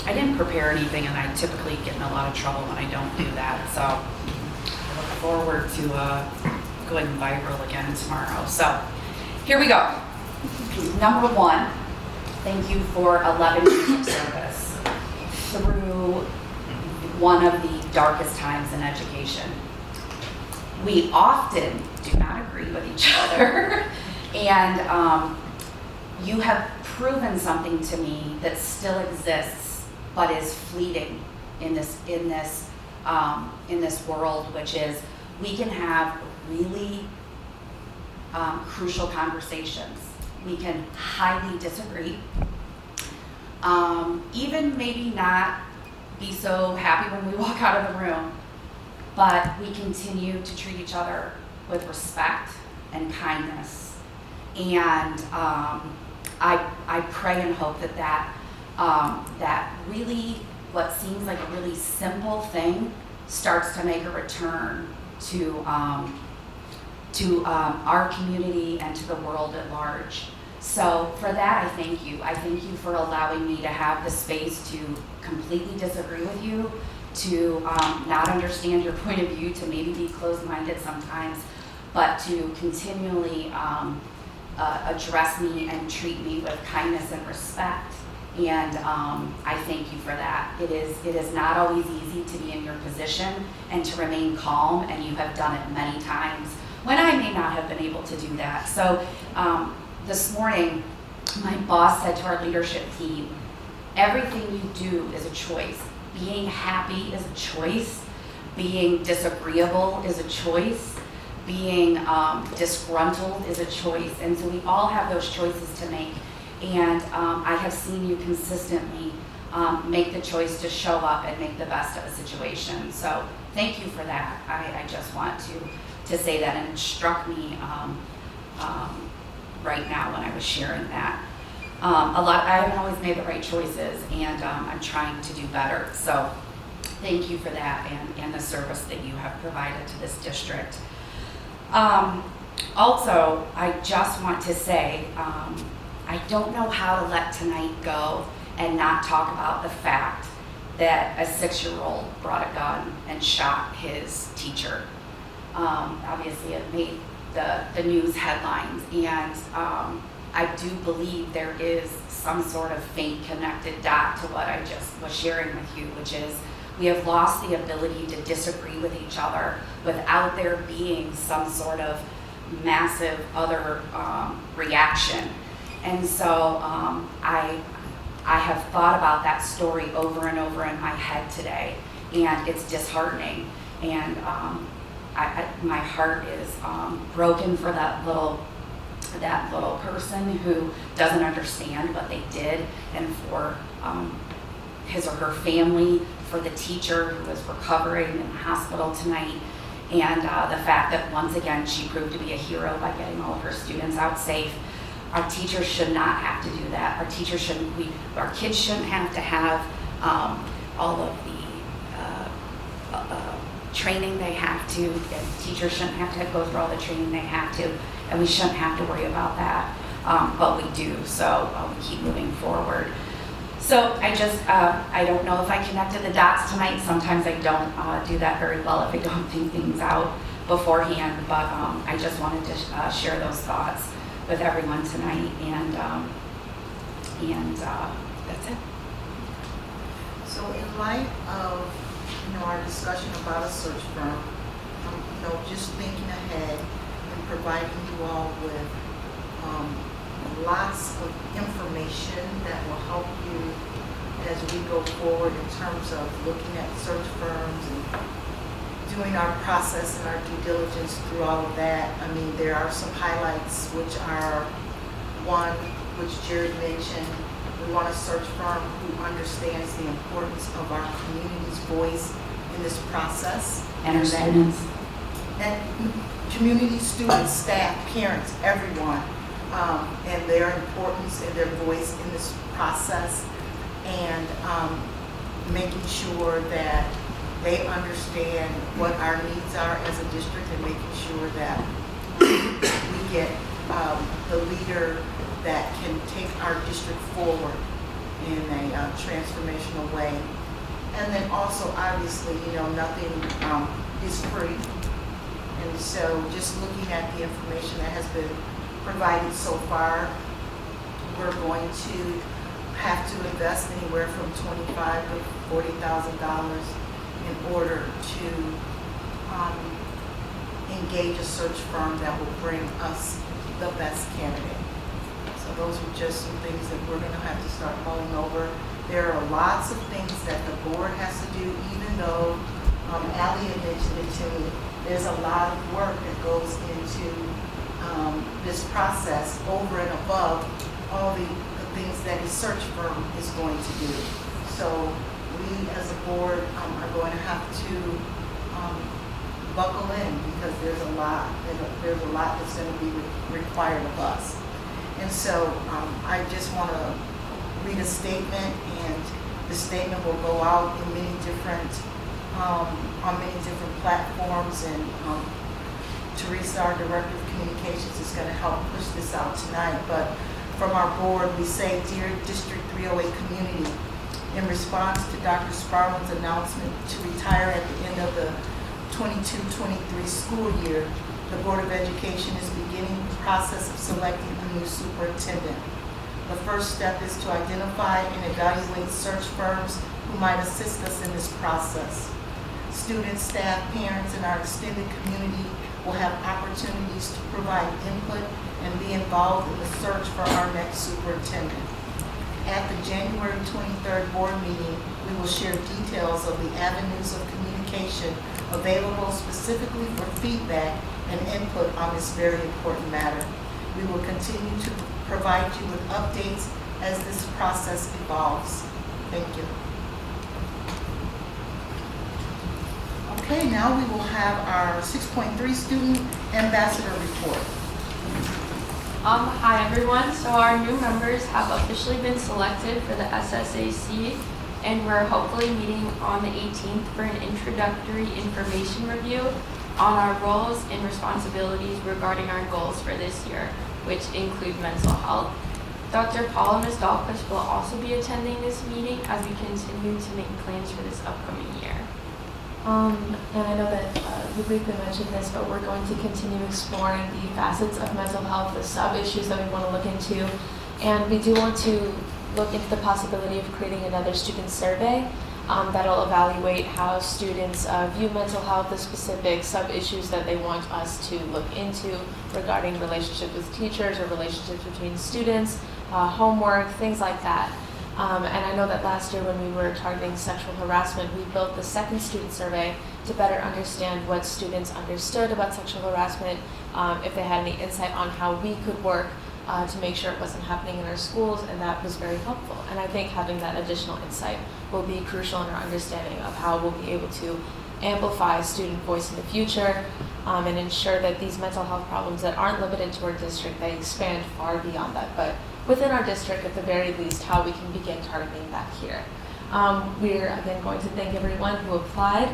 I didn't prepare anything, and I typically get in a lot of trouble when I don't do that. So I look forward to going viral again tomorrow. So here we go. Number 1, thank you for 11 years of service through one of the darkest times in education. We often do not agree with each other, and you have proven something to me that still exists, but is fleeting in this world, which is we can have really crucial conversations. We can highly disagree, even maybe not be so happy when we walk out of the room, but we continue to treat each other with respect and kindness. And I pray and hope that really what seems like a really simple thing starts to make a return to our community and to the world at large. So for that, I thank you. I thank you for allowing me to have the space to completely disagree with you, to not understand your point of view, to maybe be closed-minded sometimes, but to continually address me and treat me with kindness and respect. And I thank you for that. It is not always easy to be in your position and to remain calm, and you have done it many times when I may not have been able to do that. So this morning, my boss said to our leadership team, everything you do is a choice. Being happy is a choice. Being disagreeable is a choice. Being disgruntled is a choice. And so we all have those choices to make. And I have seen you consistently make the choice to show up and make the best of a situation. So thank you for that. I just want to say that, and it struck me right now when I was sharing that. I haven't always made the right choices, and I'm trying to do better. So thank you for that and the service that you have provided to this district. Also, I just want to say, I don't know how to let tonight go and not talk about the fact that a 6-year-old brought a gun and shot his teacher. Obviously, it made the news headlines, and I do believe there is some sort of faint connected dot to what I just was sharing with you, which is we have lost the ability to disagree with each other without there being some sort of massive other reaction. And so I have thought about that story over and over in my head today, and it's disheartening. And my heart is broken for that little person who doesn't understand what they did, and for his or her family, for the teacher who is recovering in the hospital tonight, and the fact that once again she proved to be a hero by getting all of her students out safe. Our teachers should not have to do that. Our kids shouldn't have to have all of the training they have to, and teachers shouldn't have to go through all the training they have to, and we shouldn't have to worry about that, but we do, so we keep moving forward. So I don't know if I connected the dots tonight. Sometimes I don't do that very well if I don't think things out beforehand, but I just wanted to share those thoughts with everyone tonight, and that's it. So in light of, our discussion about a search firm, just thinking ahead and providing you all with lots of information that will help you as we go forward in terms of looking at search firms and doing our process and our due diligence through all of that. I mean, there are some highlights, which are one, which Jared mentioned. We want a search firm who understands the importance of our community's voice in this process. And our students. And community, students, staff, parents, everyone, and their importance and their voice in this process, and making sure that they understand what our needs are as a district, and making sure that we get the leader that can take our district forward in a transformational way. And then also, obviously, nothing is free. And so just looking at the information that has been provided so far, we're going to have to invest anywhere from $25,000 to $40,000 in order to engage a search firm that will bring us the best candidate. So those are just some things that we're going to have to start mulling over. There are lots of things that the board has to do, even though Allie had mentioned it to me. There's a lot of work that goes into this process over and above all the things that a search firm is going to do. So we as a board are going to have to buckle in, because there's a lot that's going to be required of us. And so I just want to read a statement, and the statement will go out in many different on many different platforms, and Teresa, our Director of Communications, is going to help push this out tonight. But from our board, we say, Dear District 308 community, in response to Dr. Sparlin's announcement to retire at the end of the 22-23 school year, the Board of Education is beginning the process of selecting a new superintendent. The first step is to identify and evaluate search firms who might assist us in this process. Students, staff, parents, and our extended community will have opportunities to provide input and be involved in the search for our next superintendent. At the January 23rd board meeting, we will share details of the avenues of communication available specifically for feedback and input on this very important matter. We will continue to provide you with updates as this process evolves. Thank you. Okay, now we will have our 6.3 student ambassador report. Hi everyone. So our new members have officially been selected for the SSAC, and we're hopefully meeting on the 18th for an introductory information review on our roles and responsibilities regarding our goals for this year, which include mental health. Dr. Paul and Ms. Dahlquist will also be attending this meeting as we continue to make plans for this upcoming year. And I know that you briefly mentioned this, but we're going to continue exploring the facets of mental health, the sub-issues that we want to look into. And we do want to look into the possibility of creating another student survey that'll evaluate how students view mental health, the specific sub-issues that they want us to look into regarding relationships with teachers or relationships between students, homework, things like that. And I know that last year when we were targeting sexual harassment, we built the second student survey to better understand what students understood about sexual harassment, if they had any insight on how we could work to make sure it wasn't happening in our schools, and that was very helpful. And I think having that additional insight will be crucial in our understanding of how we'll be able to amplify student voice in the future and ensure that these mental health problems that aren't limited to our district, they expand far beyond that. But within our district, at the very least, how we can begin targeting that here. We're again going to thank everyone who applied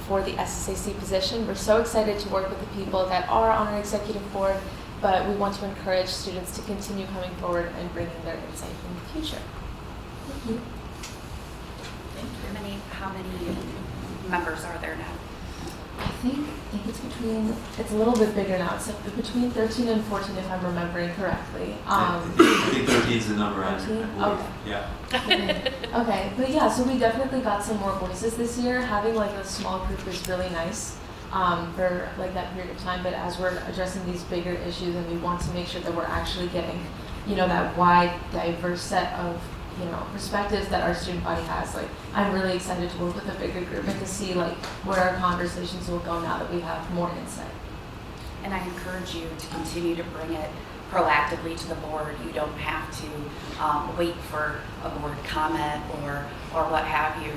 for the SSAC position. We're so excited to work with the people that are on our executive board, but we want to encourage students to continue coming forward and bringing their insight in the future. Thank you. How many members are there now? I think it's a little bit bigger now. It's between 13 and 14 if I'm remembering correctly. I think 13 is the number. 13? Okay. Yeah. Okay, but yeah, so we definitely got some more voices this year. Having like a small group is really nice for like that period of time, but as we're addressing these bigger issues and we want to make sure that we're actually getting, that wide, diverse set of perspectives that our student body has. Like, I'm really excited to work with a bigger group and to see like where our conversations will go now that we have more insight. And I encourage you to continue to bring it proactively to the board. You don't have to wait for a board comment or what have you.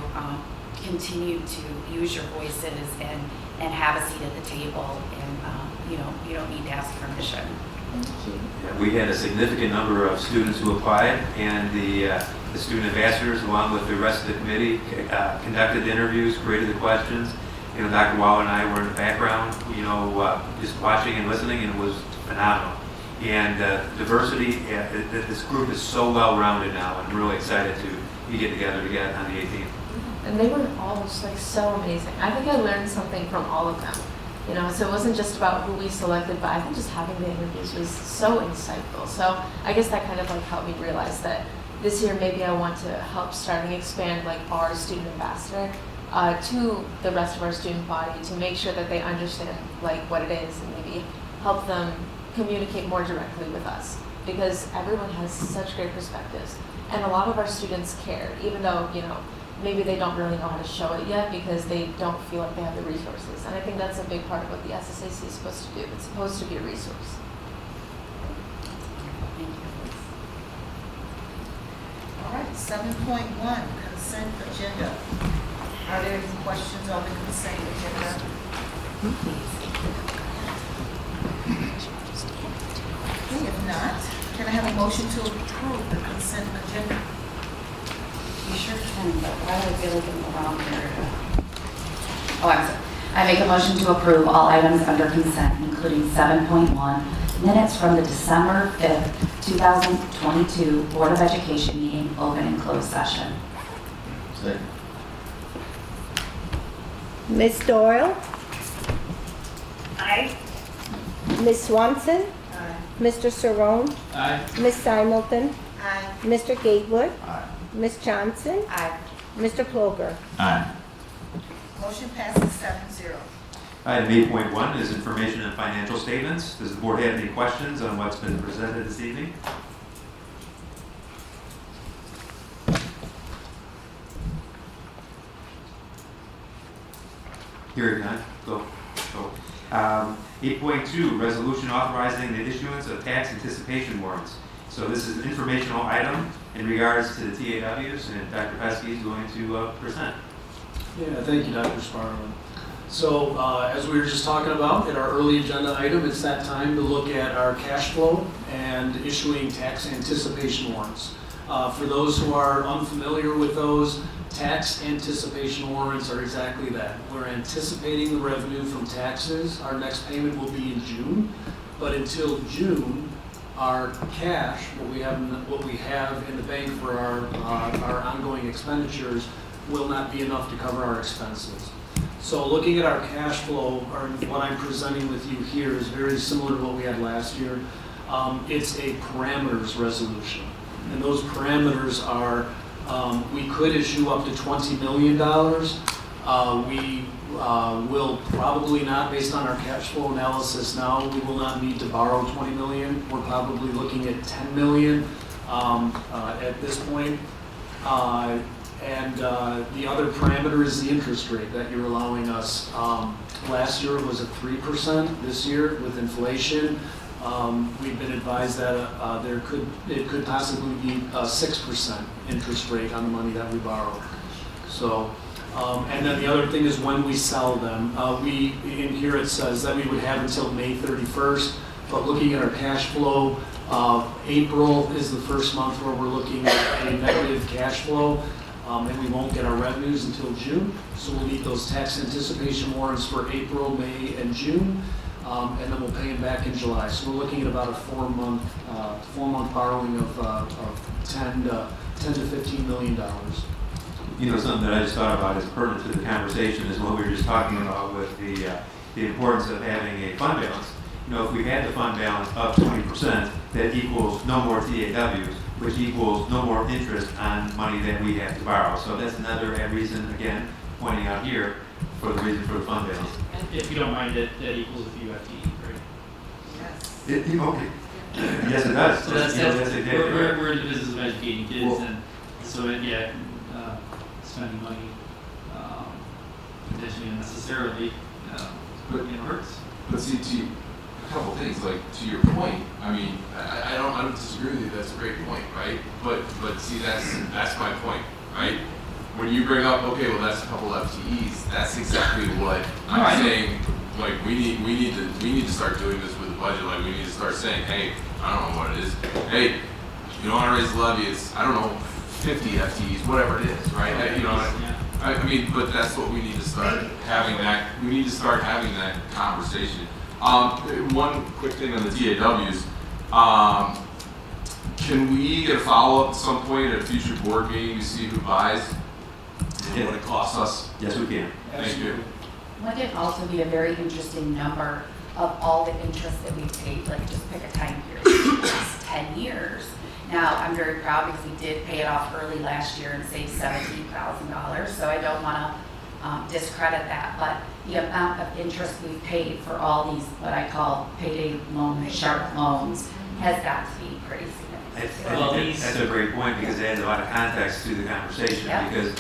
Continue to use your voices and have a seat at the table, and you don't need to ask permission. Yeah, we had a significant number of students who applied, and the student ambassadors, along with the rest of the committee, conducted the interviews, created the questions. Dr. Waller and I were in the background, just watching and listening, and it was phenomenal. And diversity, this group is so well-rounded now. I'm really excited to get together again on the 18th. And they were all just like so amazing. I think I learned something from all of them. So it wasn't just about who we selected, but I think just having the interviews was so insightful. So I guess that kind of like helped me realize that this year maybe I want to help start and expand like our student ambassador to the rest of our student body to make sure that they understand like what it is and maybe help them communicate more directly with us, because everyone has such great perspectives and a lot of our students care, even though maybe they don't really know how to show it yet because they don't feel like they have the resources. And I think that's a big part of what the SSAC is supposed to do. It's supposed to be a resource. All right, 7.1, consent agenda. Are there any questions on the consent agenda? Okay, if not, can I have a motion to approve the consent agenda? You sure can, but why do I feel like I'm around here? Oh, I'm sorry. I make a motion to approve all items under consent, including 7.1, minutes from the December 5th, 2022 Board of Education meeting, open and closed session. Second. Ms. Doyle? Aye. Ms. Swanson? Aye. Mr. Cerrone? Aye. Ms. Simulton? Aye. Mr. Gatewood? Aye. Ms. Johnson? Aye. Mr. Ploger? Aye. Motion passes 7-0. Item 8.1 is information and financial statements. Does the board have any questions on what's been presented this evening? Hearing none, go. 8.2, resolution authorizing the issuance of tax anticipation warrants. So this is an informational item in regards to the TAWs, and Dr. Pesky is going to present. Yeah, thank you, Dr. Sparman. So as we were just talking about in our early agenda item, it's that time to look at our cash flow and issuing tax anticipation warrants. For those who are unfamiliar with those, tax anticipation warrants are exactly that. We're anticipating the revenue from taxes. Our next payment will be in June, but until June, our cash, what we have in the bank for our ongoing expenditures, will not be enough to cover our expenses. So looking at our cash flow, or what I'm presenting with you here, is very similar to what we had last year. It's a parameters resolution. And those parameters are, we could issue up to $20 million. We will probably not, based on our cash flow analysis now, we will not need to borrow $20 million. We're probably looking at $10 million at this point. And the other parameter is the interest rate that you're allowing us. Last year it was at 3%. This year, with inflation, we've been advised that it could possibly be a 6% interest rate on the money that we borrow. So, and then the other thing is when we sell them. In here it says that we would have until May 31st, but looking at our cash flow, April is the first month where we're looking at a negative cash flow. And we won't get our revenues until June. So we'll need those tax anticipation warrants for April, May, and June, and then we'll pay them back in July. So we're looking at about a four-month borrowing of $10 to $15 million. You know, something that I just thought about is pertinent to the conversation is what we were just talking about with the importance of having a fund balance. You know, if we had the fund balance up 20%, that equals no more TAWs, which equals no more interest on money that we have to borrow. So that's another reason, again, pointing out here for the reason for the fund balance. If you don't mind, that equals a few FTE, right? Yes. Okay. Yes, it does. So that's exactly we're in the business of educating kids, and so spending money potentially unnecessarily, hurts. But see, a couple things, like to your point, I mean, I don't disagree with you, that's a great point, right? But see, that's my point, right? When you bring up, okay, well, that's a couple FTEs, that's exactly what I'm saying. Like, we need to start doing this with the budget. Like, we need to start saying, hey, I don't know what it is. Hey, you don't want to raise the levy, it's, I don't know, 50 FTEs, whatever it is, right? I mean, but that's what we need to start having that. We need to start having that conversation. One quick thing on the TAWs. Can we get a follow-up at some point at a future board meeting to see who buys and what it costs us? Yes, we can. Thank you. Wouldn't it also be a very interesting number of all the interest that we've paid, like just pick a time period, the last 10 years? Now, I'm very proud because we did pay it off early last year and saved $17,000, so I don't want to discredit that, but the amount of interest we've paid for all these, what I call payday loans, sharp loans, has got to be pretty significant. That's a great point because it adds a lot of context to the conversation. Yep. Because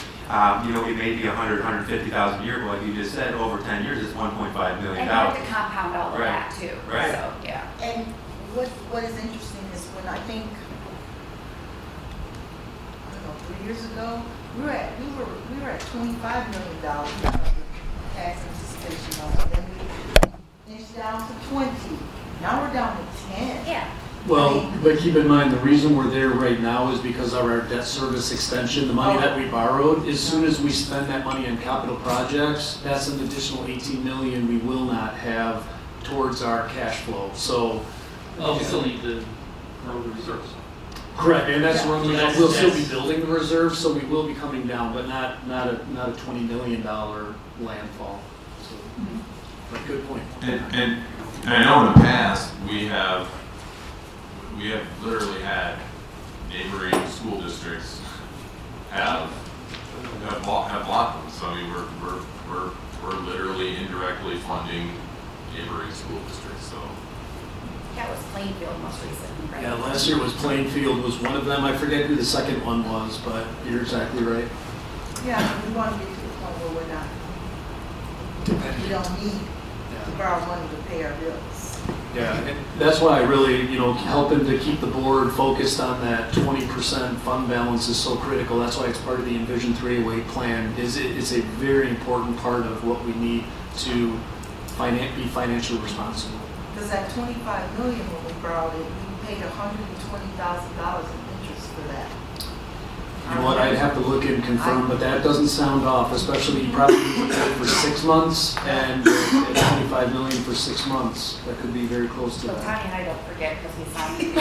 we may be 150,000 a year, but like you just said, over 10 years, it's $1.5 million. And you have to compound all of that too. Right. So, yeah. And what is interesting is when I think, 3 years ago, we were at $25 million tax anticipation loan. Then we inched down to 20. Now we're down to 10. Yeah. Well, but keep in mind, the reason we're there right now is because of our debt service extension. The money that we borrowed, as soon as we spend that money on capital projects, that's an additional $18 million we will not have towards our cash flow. So, We still need to grow the reserves. correct, and that's where Yeah. we'll still be building the reserve, so we will be coming down, but not a $20 million landfall. So, but good point. And I know in the past, we have literally had neighboring school districts have bought them. So I mean, we're literally indirectly funding neighboring school districts. So That was Plainfield most recently, right? Yeah, last year was Plainfield was one of them. I forget who the second one was, but you're exactly right. Yeah, we want to get to the point where we're not, we don't need to borrow money to pay our bills. Yeah, and that's why I really, helping to keep the board focused on that 20% fund balance is so critical. That's why it's part of the Envision 308 plan. It's a very important part of what we need to be financially responsible. Because that 25 million, when we borrowed it, we paid $120,000 in interest for that. You know what, I'd have to look and confirm, but that doesn't sound off, especially you probably need to for 6 months, and at 25 million for 6 months, that could be very close to So that. Tanya and I don't forget because we signed.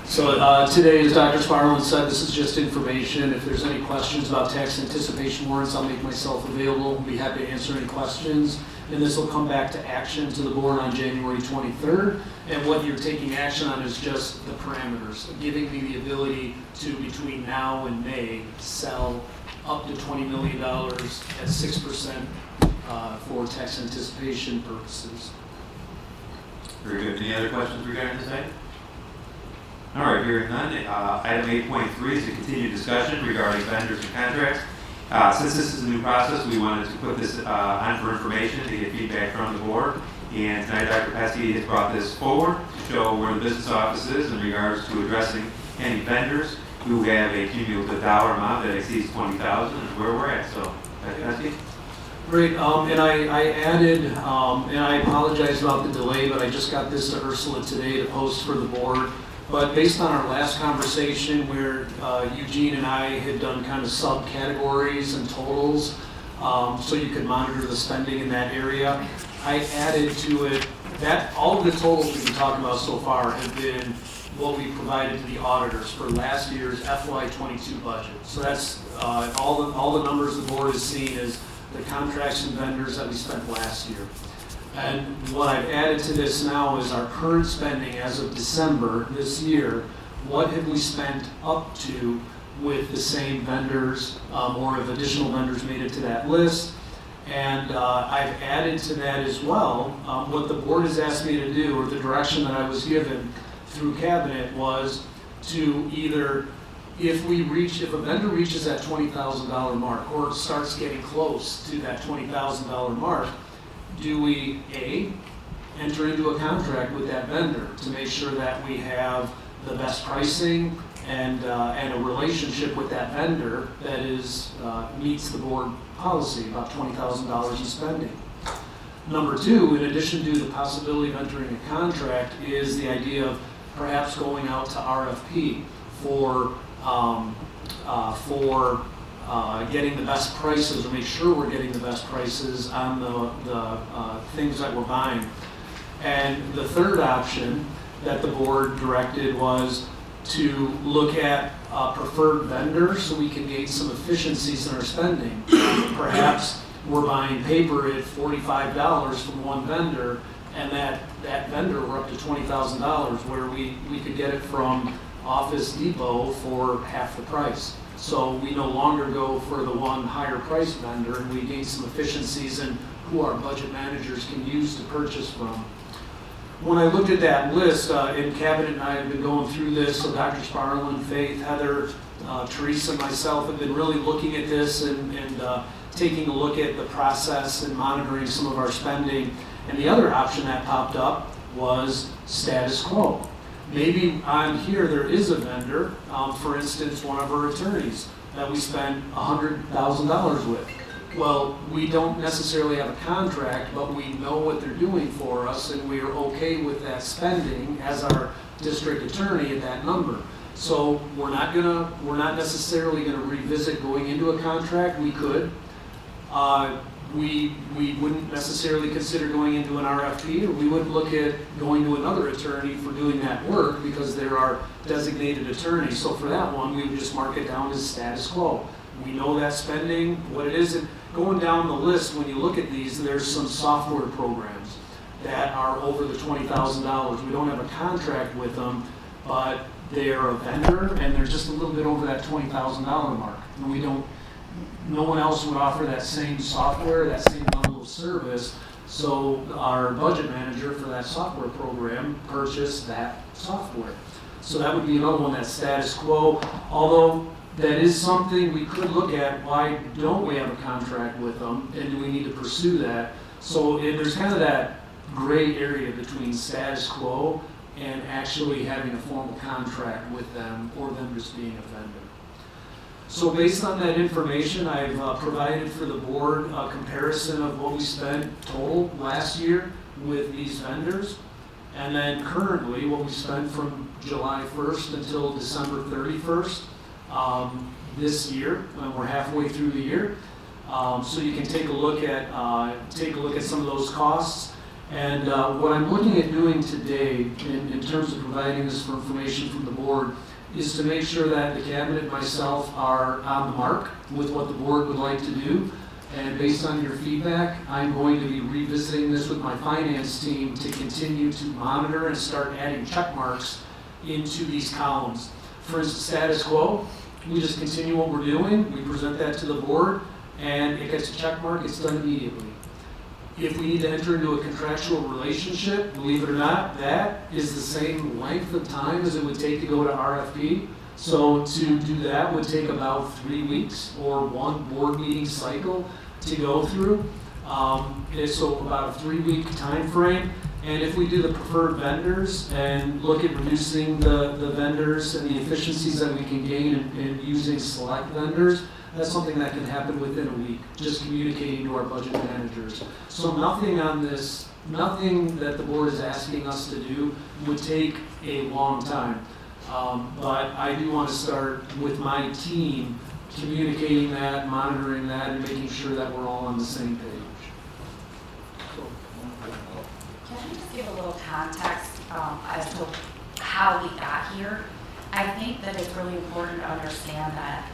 So today, as Dr. Sparlin said, this is just information. If there's any questions about tax anticipation warrants, I'll make myself available. I'll be happy to answer any questions. And this will come back to action to the board on January 23rd. And what you're taking action on is just the parameters, giving me the ability to, between now and May, sell up to $20 million at 6% for tax anticipation purposes. Very good. Any other questions regarding this item? All right, hearing none. Item 8.3 is a continued discussion regarding vendors and contracts. Since this is a new process, we wanted to put this on for information to get feedback from the board. And tonight, Dr. Pesky has brought this forward to show where the business office is in regards to addressing any vendors who have a cumulative dollar amount that exceeds $20,000 and where we're at. So, Dr. Pesky? Great, and I added, and I apologize about the delay, but I just got this to Ursula today to post for the board. But based on our last conversation where Eugene and I had done kind of subcategories and totals, so you could monitor the spending in that area, I added to it that all of the totals we've been talking about so far have been what we provided to the auditors for last year's FY22 budget. So that's all the numbers the board has seen is the contracts and vendors that we spent last year. And what I've added to this now is our current spending as of December this year. What have we spent up to with the same vendors, or if additional vendors made it to that list? And I've added to that as well, what the board has asked me to do, or the direction that I was given through cabinet was to either, if a vendor reaches that $20,000 mark or starts getting close to that $20,000 mark, do we, A, enter into a contract with that vendor to make sure that we have the best pricing and a relationship with that vendor that is meets the board policy about $20,000 in spending. Number two, in addition to the possibility of entering a contract, is the idea of perhaps going out to RFP for getting the best prices, or make sure we're getting the best prices on the things that we're buying. And the third option that the board directed was to look at preferred vendors so we can gain some efficiencies in our spending. Perhaps we're buying paper at $45 from one vendor, and that vendor we're up to $20,000, where we could get it from Office Depot for half the price. So we no longer go for the one higher price vendor, and we gain some efficiencies in who our budget managers can use to purchase from. When I looked at that list, in cabinet and I have been going through this, so Dr. Sparlin, Faith, Heather, Teresa, and myself have been really looking at this and taking a look at the process and monitoring some of our spending. And the other option that popped up was status quo. Maybe on here there is a vendor, for instance, one of our attorneys that we spend $100,000 with. Well, we don't necessarily have a contract, but we know what they're doing for us, and we are okay with that spending as our district attorney at that number. So we're not necessarily gonna revisit going into a contract. We could. We wouldn't necessarily consider going into an RFP, or we wouldn't look at going to another attorney for doing that work because there are designated attorneys. So for that one, we would just mark it down as status quo. We know that spending, what it is. And going down the list, when you look at these, there's some software programs that are over the $20,000. We don't have a contract with them, but they're a vendor and they're just a little bit over that $20,000 mark. And no one else would offer that same software, that same level of service. So our budget manager for that software program purchased that software. So that would be another one that's status quo. Although that is something we could look at. Why don't we have a contract with them, and do we need to pursue that? So there's kind of that gray area between status quo and actually having a formal contract with them, or them just being a vendor. So based on that information, I've provided for the board a comparison of what we spent total last year with these vendors. And then currently, what we spent from July 1st until December 31st this year, and we're halfway through the year. So you can take a look at some of those costs. And what I'm looking at doing today, in terms of providing this information from the board, is to make sure that the cabinet and myself are on the mark with what the board would like to do. And based on your feedback, I'm going to be revisiting this with my finance team to continue to monitor and start adding check marks into these columns. For instance, status quo, we just continue what we're doing, we present that to the board, and it gets a check mark, it's done immediately. If we need to enter into a contractual relationship, believe it or not, that is the same length of time as it would take to go to RFP. So to do that would take about 3 weeks or one board meeting cycle to go through. So about a 3-week time frame. And if we do the preferred vendors and look at reducing the vendors and the efficiencies that we can gain in using select vendors, that's something that can happen within a week, just communicating to our budget managers. So nothing on this, nothing that the board is asking us to do would take a long time. But I do want to start with my team communicating that, monitoring that, and making sure that we're all on the same page. Can I just give a little context as to how we got here? I think that it's really important to understand that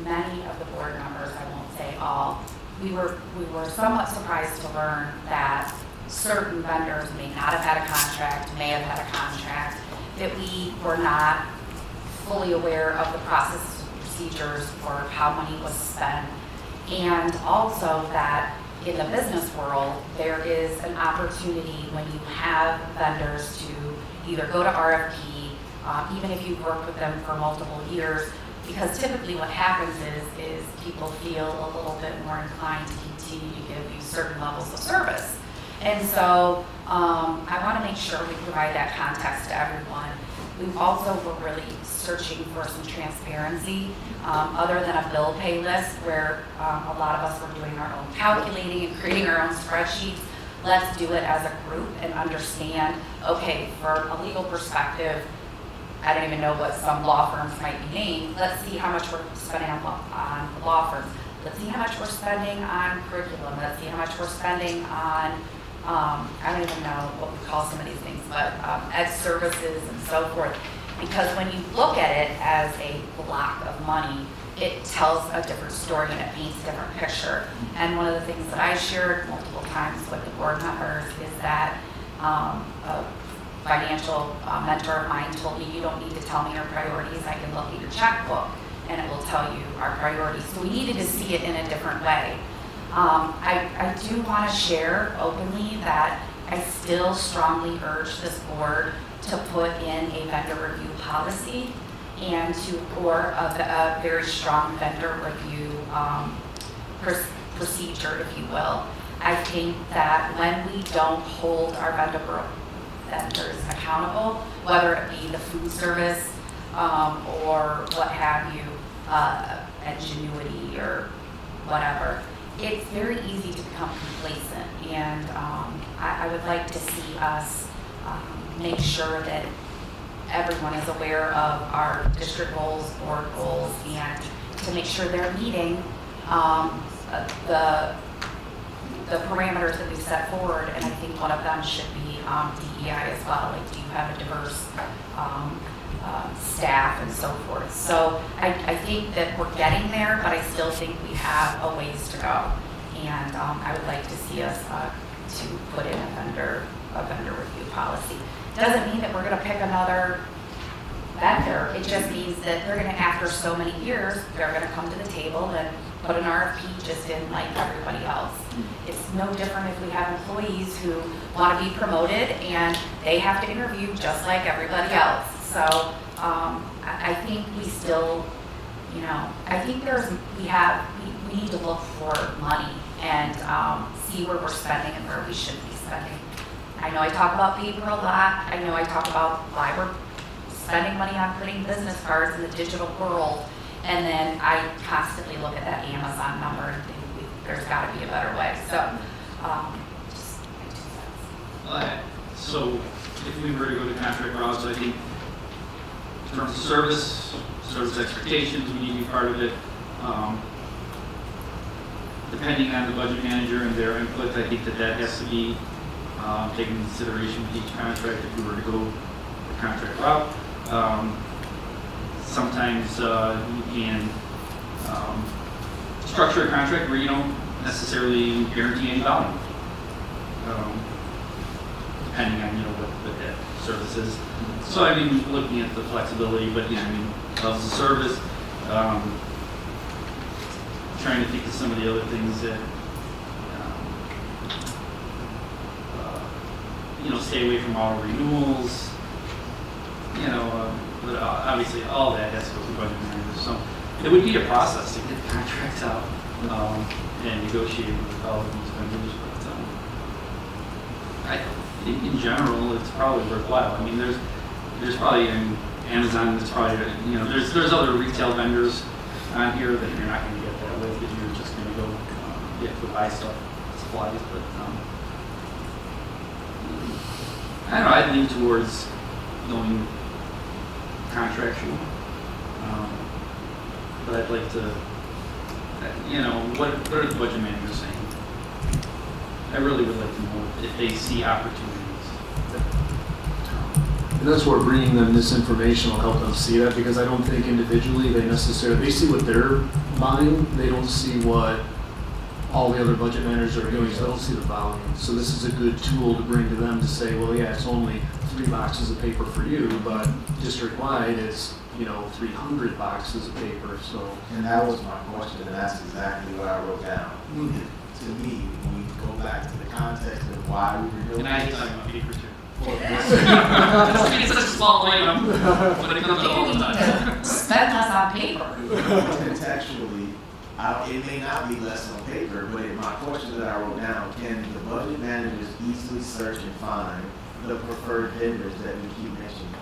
many of the board members, I won't say all, we were somewhat surprised to learn that certain vendors may not have had a contract, may have had a contract, that we were not fully aware of the process and procedures for how money was spent, and also that in the business world, there is an opportunity when you have vendors to either go to RFP, even if you've worked with them for multiple years, because typically what happens is people feel a little bit more inclined to continue to give you certain levels of service. And so I want to make sure we provide that context to everyone. We also were really searching for some transparency, other than a bill pay list where a lot of us were doing our own calculating and creating our own spreadsheets. Let's do it as a group and understand, okay, for a legal perspective, I don't even know what some law firms might be named. Let's see how much we're spending on law firms. Let's see how much we're spending on curriculum. Let's see how much we're spending on, I don't even know what we call some of these things, but ed services and so forth. Because when you look at it as a block of money, it tells a different story and it paints a different picture. And one of the things that I shared multiple times with the board members is that a financial mentor of mine told me, you don't need to tell me your priorities, I can look at your checkbook and it will tell you our priorities. So we needed to see it in a different way. I do want to share openly that I still strongly urge this board to put in a vendor review policy and or a very strong vendor review procedure, if you will. I think that when we don't hold our vendors accountable, whether it be the food service or what have you, ingenuity or whatever, it's very easy to become complacent. And I would like to see us make sure that everyone is aware of our district goals, board goals, and to make sure they're meeting the parameters that we set forward. And I think one of them should be DEI as well. Like, do you have a diverse staff and so forth? So I think that we're getting there, but I still think we have a ways to go. And I would like to see us to put in a vendor review policy. Doesn't mean that we're going to pick another vendor. It just means that they're going to, after so many years, they're going to come to the table and put an RFP just in like everybody else. It's no different if we have employees who want to be promoted and they have to interview just like everybody else. So I think we still, I think we need to look for money and see where we're spending and where we should be spending. I know I talk about paper a lot. I know I talk about why we're spending money on printing business cards in the digital world. And then I constantly look at that Amazon number and think there's gotta be a better way, so, just my 2 cents. So if we were to go to contract routes, I think in terms of service expectations, we need to be part of it. Depending on the budget manager and their input, I think that has to be taken into consideration with each contract if we were to go the contract route. Sometimes you can structure a contract where you don't necessarily guarantee any volume, depending on what that service is. So I mean, looking at the flexibility, but yeah, I mean, levels of service. Trying to think of some of the other things that stay away from auto renewals. But obviously all that has to go through budget managers. So it would be a process to get the contracts out and negotiate with all of these vendors. But I think in general it's probably worthwhile. I mean, there's probably in Amazon, there's probably there's other retail vendors on here that you're not going to get that with because you're just going to go you have to buy stuff, supplies. But I don't know. I'd lean towards going contractual, but I'd like to, what are the budget managers saying? I really would like to know if they see opportunities. And that's where bringing them this information will help them see that, because I don't think individually they see what they're buying, they don't see what all the other budget managers are doing, so they don't see the volume. So this is a good tool to bring to them to say, well, yeah, it's only 3 boxes of paper for you, but district-wide it's 300 boxes of paper. So, and that was my question, and that's exactly what I wrote down. To me, when we go back to the context of why we were doing and I hate this, talking about paper too. It's such a small item, but it comes up all the time. Spend less on paper. Contextually, it may not be less on paper, but my question that I wrote down, can the budget managers easily search and find the preferred vendors that we keep mentioning?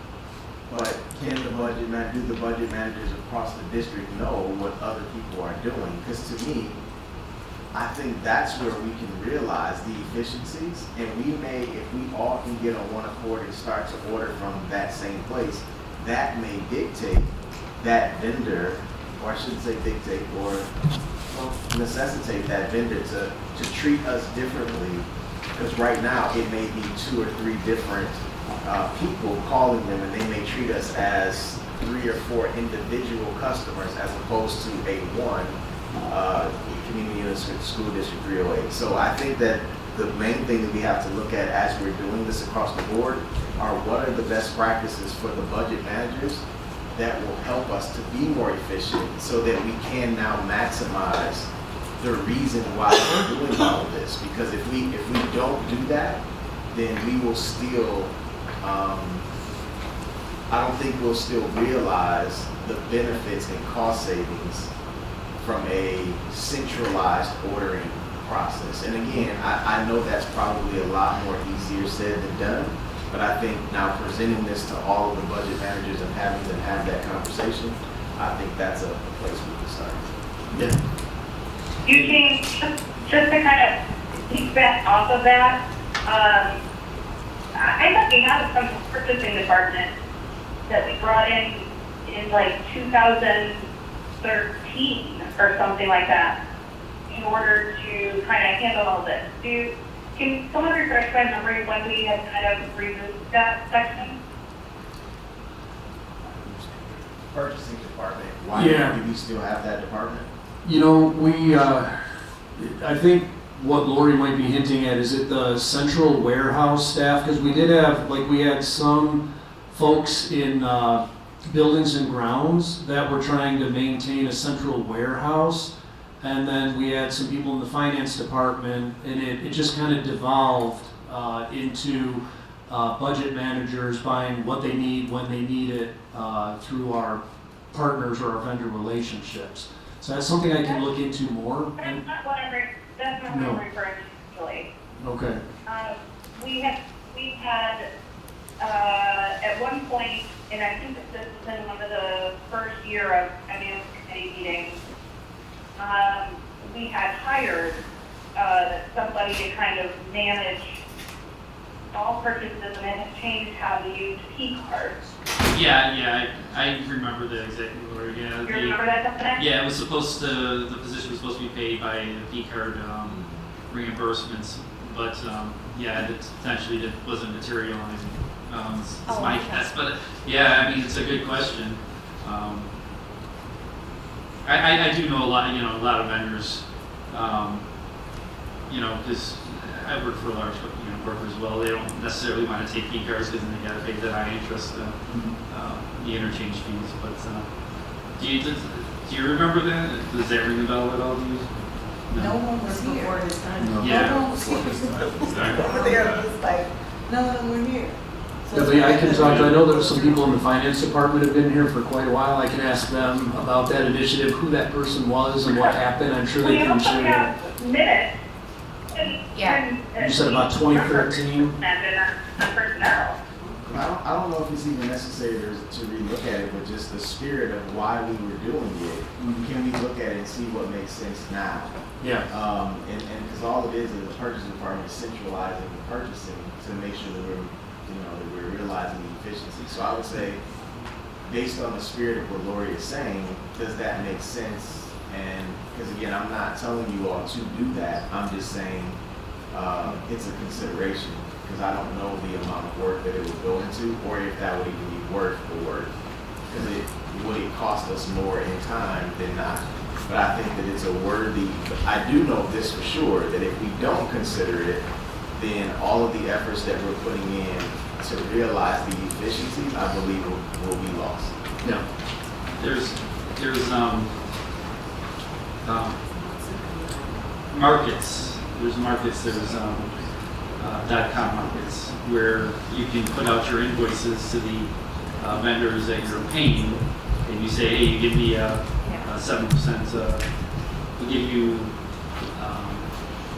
But can do the budget managers across the district know what other people are doing? Because to me, I think that's where we can realize the efficiencies, and we may, if we all can get on one accord and start to order from that same place, that may dictate that vendor, or I shouldn't say dictate, or necessitate that vendor to treat us differently. Because right now it may be 2 or 3 different people calling them, and they may treat us as 3 or 4 individual customers as opposed to a one community unit school district 308. So I think that the main thing that we have to look at as we're doing this across the board are what are the best practices for the budget managers that will help us to be more efficient so that we can now maximize the reason why we're doing all of this. Because if we don't do that, then we will still, I don't think we'll still realize the benefits and cost savings from a centralized ordering process. And again, I know that's probably a lot more easier said than done, but I think now presenting this to all of the budget managers and having them have that conversation, I think that's a place we can start. Yeah. You think, just to kind of piggyback off of that, I thought we had some purchasing department that we brought in like 2013 or something like that in order to kind of handle all this. Can someone refresh my memory when we had kind of removed that section? Purchasing department, why do we still have that department? I think what Lori might be hinting at is it the central warehouse staff, because we did have, we had some folks in buildings and grounds that were trying to maintain a central warehouse, and then we had some people in the finance department, and it just kind of devolved into budget managers buying what they need when they need it through our partners or our vendor relationships. So that's something I can look into more. That's not what I'm referring to, actually. Okay. We've had at one point, and I think that this was in one of the first year of finance committee meetings, we had hired somebody to kind of manage all purchases, and it had changed how to use P-cards. Yeah, I remember that exactly, Lori, yeah. You remember that, Stephanie? Yeah, it was supposed to, the position was supposed to be paid by the P-card reimbursements, but yeah, it potentially wasn't materializing. It's my guess, but yeah, I mean, it's a good question. I do know a lot of vendors, because I work for a large broker as well. They don't necessarily want to take P-cards because then they got to pay that high interest, the interchange fees. But do you remember that? Does that ring a bell at all to you? No one was here. Before his time. Yeah. No one was here. Over there, it was like, none of them were here. Definitely, I can talk, I know there's some people in the finance department have been here for quite a while. I can ask them about that initiative, who that person was and what happened. I'm sure they can share that. Minutes. Yeah. You said about 2013? Personnel. I don't know if it's even necessary to relook at it, but just the spirit of why we were doing it. Can we look at it and see what makes sense now? Yeah. And because all it is the purchasing department is centralizing the purchasing to make sure that we're realizing the efficiency. So I would say, based on the spirit of what Lori is saying, does that make sense? And because again, I'm not telling you all to do that. I'm just saying it's a consideration because I don't know the amount of work that it would go into, or if that would even be worth the work. Because it would cost us more in time than not. But I think that it's a worthy. I do know this for sure that if we don't consider it, then all of the efforts that we're putting in to realize the efficiencies, I believe will be lost. Yeah. There's markets. There's markets. There's .com markets where you can put out your invoices to the vendors that you're paying, and you say, hey, you give me 7%. We'll give you.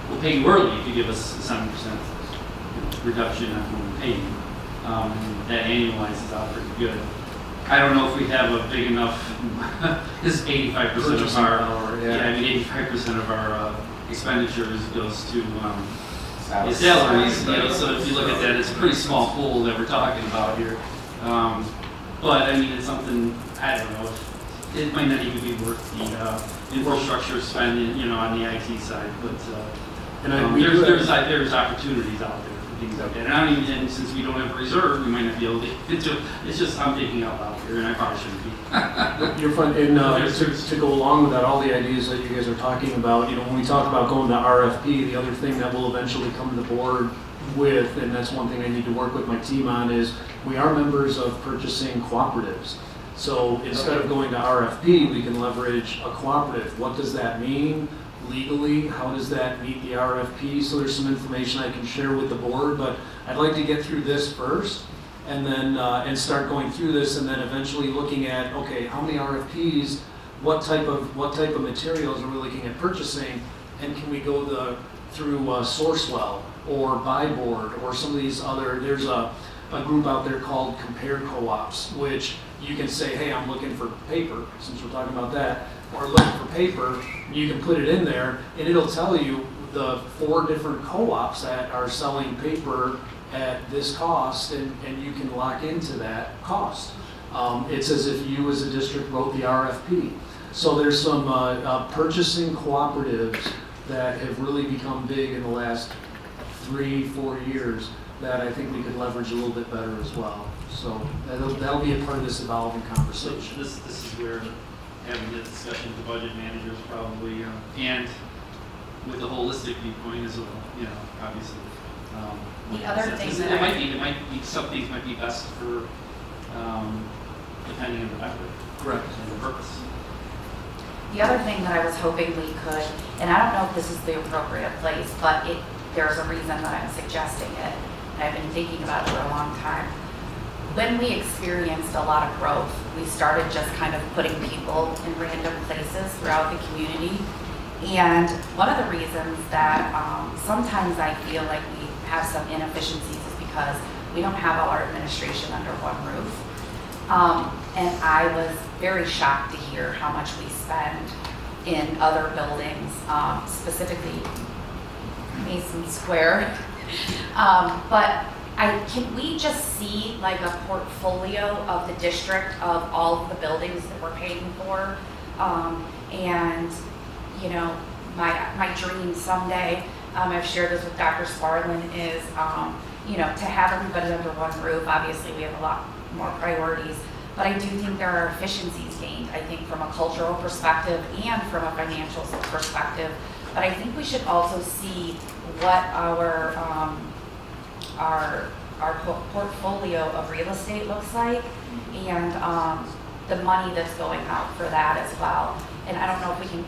We'll pay you early if you give us a 7% reduction on what we pay you. That annualizes out pretty good. I don't know if we have a big enough. This is 85% of our. I mean, 85% of our expenditures goes to salaries. So if you look at that, it's a pretty small pool that we're talking about here. But I mean, it's something I don't know. It might not even be worth the infrastructure spending, on the IT side. But there's opportunities out there. Things like that. And I don't even, since we don't have a reserve, we might not be able to get into it. It's just, I'm thinking out loud here, and I probably shouldn't be. You're fun. And to go along with that, all the ideas that you guys are talking about, when we talk about going to RFP, the other thing that will eventually come to the board with, and that's one thing I need to work with my team on, is we are members of purchasing cooperatives. So instead of going to RFP, we can leverage a cooperative. What does that mean? Legally, how does that meet the RFP? So there's some information I can share with the board, but I'd like to get through this first and then and start going through this and then eventually looking at, okay, how many RFPs, what type of materials are we looking at purchasing, and can we go through Sourcewell or Buyboard or some of these other, there's a group out there called Compare Co-ops, which you can say, hey, I'm looking for paper, since we're talking about that, or looking for paper, you can put it in there, and it'll tell you the 4 different co-ops that are selling paper at this cost, and you can lock into that cost. It's as if you as a district wrote the RFP. So there's some purchasing cooperatives that have really become big in the last 3-4 years that I think we could leverage a little bit better as well. So that'll be a part of this evolving conversation. This is where having this discussion with the budget managers probably, and with the holistic viewpoint as well, obviously. The other thing that it might be some things might be best for, depending on the vendor. Correct. And the purpose. The other thing that I was hoping we could, and I don't know if this is the appropriate place, but there's a reason that I'm suggesting it, and I've been thinking about it for a long time. When we experienced a lot of growth, we started just kind of putting people in random places throughout the community. And one of the reasons that sometimes I feel like we have some inefficiencies is because we don't have all our administration under one roof. And I was very shocked to hear how much we spend in other buildings, specifically Mason Square. But can we just see like a portfolio of the district of all of the buildings that we're paying for? And, you know, my dream someday, I've shared this with Dr. Sparlin, is, you know, to have everybody under one roof. Obviously, we have a lot more priorities, but I do think there are efficiencies gained, I think, from a cultural perspective and from a financial perspective. But I think we should also see what our portfolio of real estate looks like, and the money that's going out for that as well. And I don't know if we can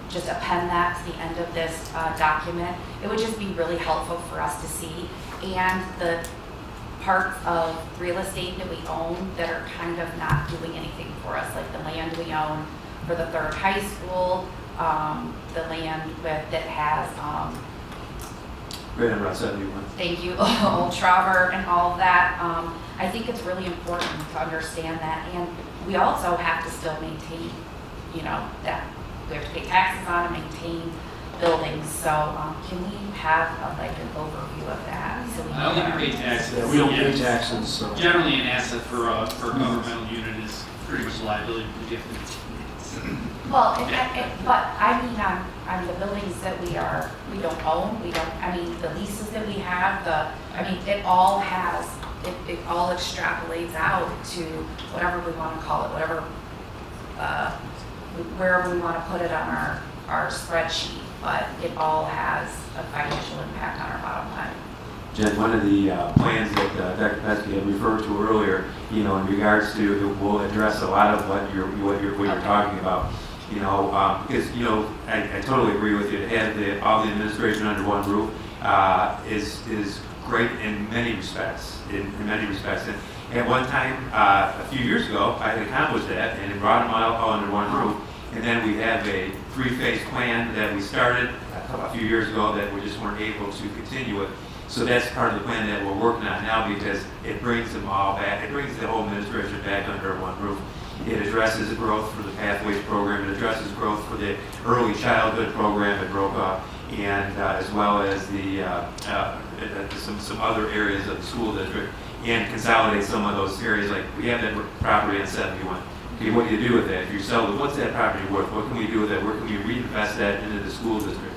just append that to the end of this document. It would just be really helpful for us to see. And the parts of real estate that we own that are kind of not doing anything for us, like the land we own for the 3rd high school, the land that has Right on Route 71. thank you, Old Traver and all of that. I think it's really important to understand that. And we also have to still maintain, you know, that we have to pay taxes on and maintain buildings. So can we have like an overview of that? So we I don't think we pay taxes. Yeah, we don't pay taxes, so. Generally, an asset for a governmental unit is pretty much a liability for the gifted. Well, but I mean, on the buildings that we don't own, I mean, the leases that we have, it all has, it all extrapolates out to whatever we want to call it, wherever we want to put it on our spreadsheet, but it all has a financial impact on our bottom line. Jen, one of the plans that Dr. Pesky had referred to earlier, you know, in regards to, it will address a lot of what you're talking about. You know, because, you know, I totally agree with you. To have all the administration under one roof is great in many respects. In many respects. And at one time, a few years ago, I had accomplished that and it brought them all under one roof. And then we have a 3-phase plan that we started a few years ago that we just weren't able to continue with. So that's part of the plan that we're working on now, because it brings them all back. It brings the whole administration back under one roof. It addresses the growth for the Pathways program. It addresses growth for the early childhood program at Brokaw, and as well as the some other areas of the school district, and consolidate some of those areas. Like we have that property on 71. Okay, what do you do with that? If you sell it, what's that property worth? What can we do with that? Where can we reinvest that into the school district?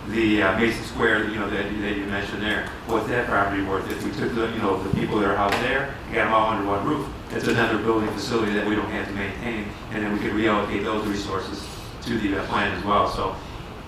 The Mason Square, you know, that you mentioned there, what's that property worth? If we took the, you know, the people that are out there, and got them all under one roof, it's another building facility that we don't have to maintain, and then we could reallocate those resources to the plan as well. So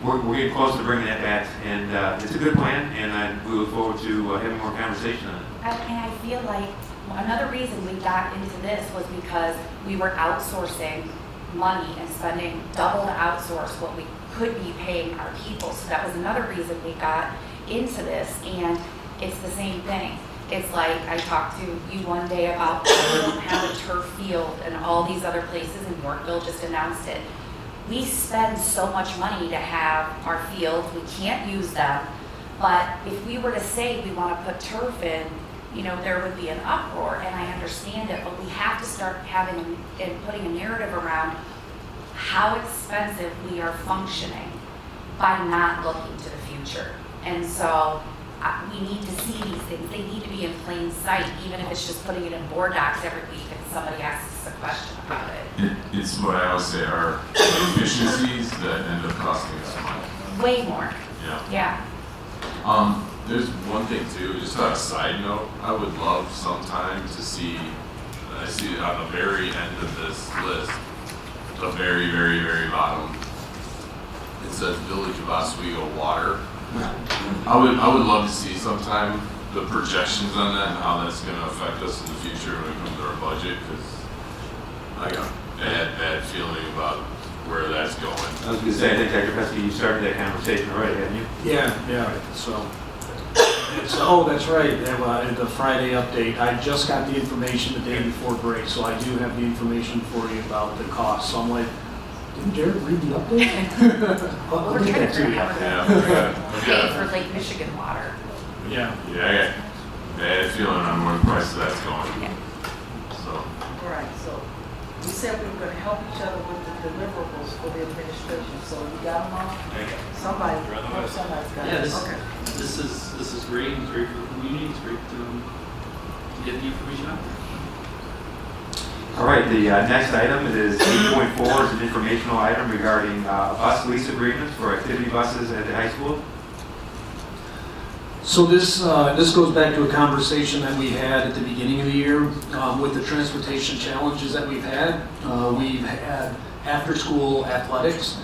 we're getting close to bringing that back, and it's a good plan, and we look forward to having more conversation on it. And I feel like another reason we got into this was because we were outsourcing money and spending double to outsource what we could be paying our people. So that was another reason we got into this, and it's the same thing. It's like I talked to you one day about we don't have a turf field and all these other places, and Yorkville just announced it. We spend so much money to have our fields, we can't use them, but if we were to say we want to put turf in, you know, there would be an uproar, and I understand it, but we have to start having and putting a narrative around how expensive we are functioning by not looking to the future. And so we need to see these things. They need to be in plain sight, even if it's just putting it in board docs every week and somebody asks us a question about it. It's what I always say are efficiencies that end up costing us money. Way more. Yeah. There's one thing too, just on a side note, I would love sometime to see, and I see it on the very end of this list, the very, very, very bottom, it says Village of Oswego Water. I would love to see sometime the projections on that and how that's going to affect us in the future when it comes to our budget, because I got a bad feeling about where that's going. I was going to say, I think Dr. Pesky, you started that conversation already, haven't you? Yeah, so, oh, that's right, the Friday update, I just got the information the day before break, so I do have the information for you about the cost, so I'm like, didn't Jared read the update? I'll get that to you. Pay for Lake Michigan water. Yeah. Yeah, bad feeling on where the price of that's going. So, Right, so we said we were gonna help each other with the deliverables for the administration, so you got them all? Somebody, somebody's got Yeah, it, okay. this is great. It's great for the community. It's great to get the information out there. All right, the next item is 8.4 is an informational item regarding bus lease agreements for activity buses at the high school. So this goes back to a conversation that we had at the beginning of the year with the transportation challenges that we've had. We've had after-school athletics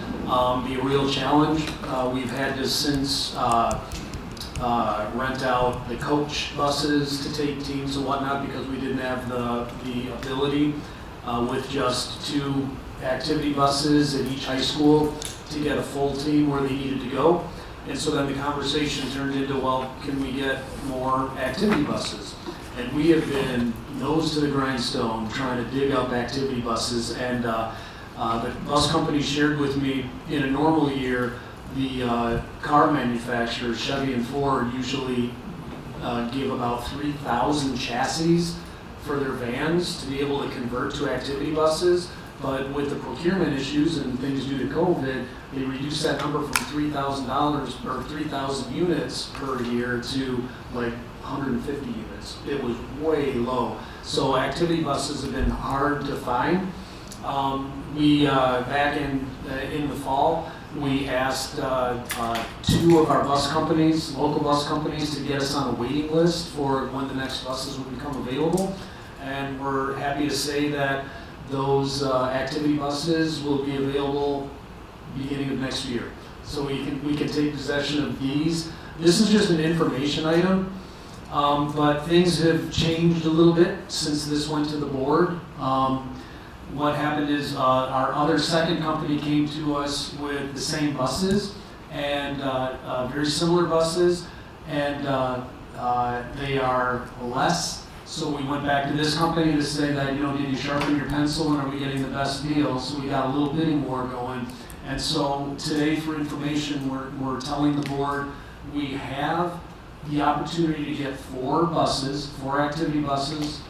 be a real challenge. We've had to since rent out the coach buses to take teams and whatnot because we didn't have the ability with just 2 activity buses at each high school to get a full team where they needed to go. And so then the conversation turned into, well, can we get more activity buses? And we have been nose to the grindstone trying to dig up activity buses. And the bus company shared with me in a normal year, the car manufacturers, Chevy and Ford, usually give about 3,000 chassis for their vans to be able to convert to activity buses. But with the procurement issues and things due to COVID, they reduced that number from $3,000 or 3,000 units per year to like 150 units. It was way low. So activity buses have been hard to find. We back in the fall, we asked 2 of our bus companies, local bus companies, to get us on a waiting list for when the next buses would become available. And we're happy to say that those activity buses will be available beginning of next year. So we can take possession of these. This is just an information item, but things have changed a little bit since this went to the board. What happened is our other second company came to us with the same buses and very similar buses, and they are less. So we went back to this company to say that, did you sharpen your pencil and are we getting the best deal? So we got a little bidding war going. And so today, for information, we're telling the board we have the opportunity to get 4 buses, 4 activity buses.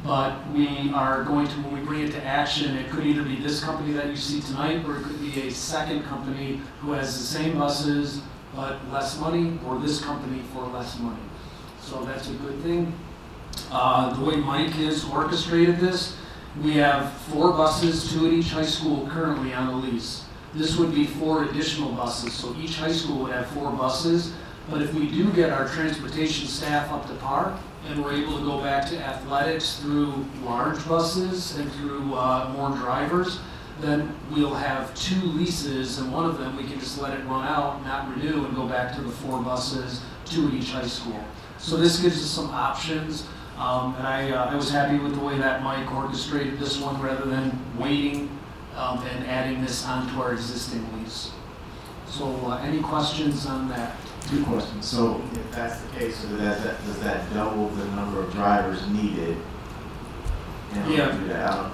But we are going to, when we bring it to action, it could either be this company that you see tonight, or it could be a second company who has the same buses but less money, or this company for less money. So that's a good thing. The way Mike has orchestrated this, we have 4 buses, 2 at each high school currently on a lease. This would be 4 additional buses, so each high school would have 4 buses. But if we do get our transportation staff up to par, and we're able to go back to athletics through large buses and through more drivers, then we'll have 2 leases, and one of them we can just let it run out, not renew, and go back to the 4 buses, 2 at each high school. So this gives us some options. And I was happy with the way that Mike orchestrated this one rather than waiting and adding this onto our existing lease. So any questions on that? 2 questions. So if that's the case, does that double the number of drivers needed? Yeah.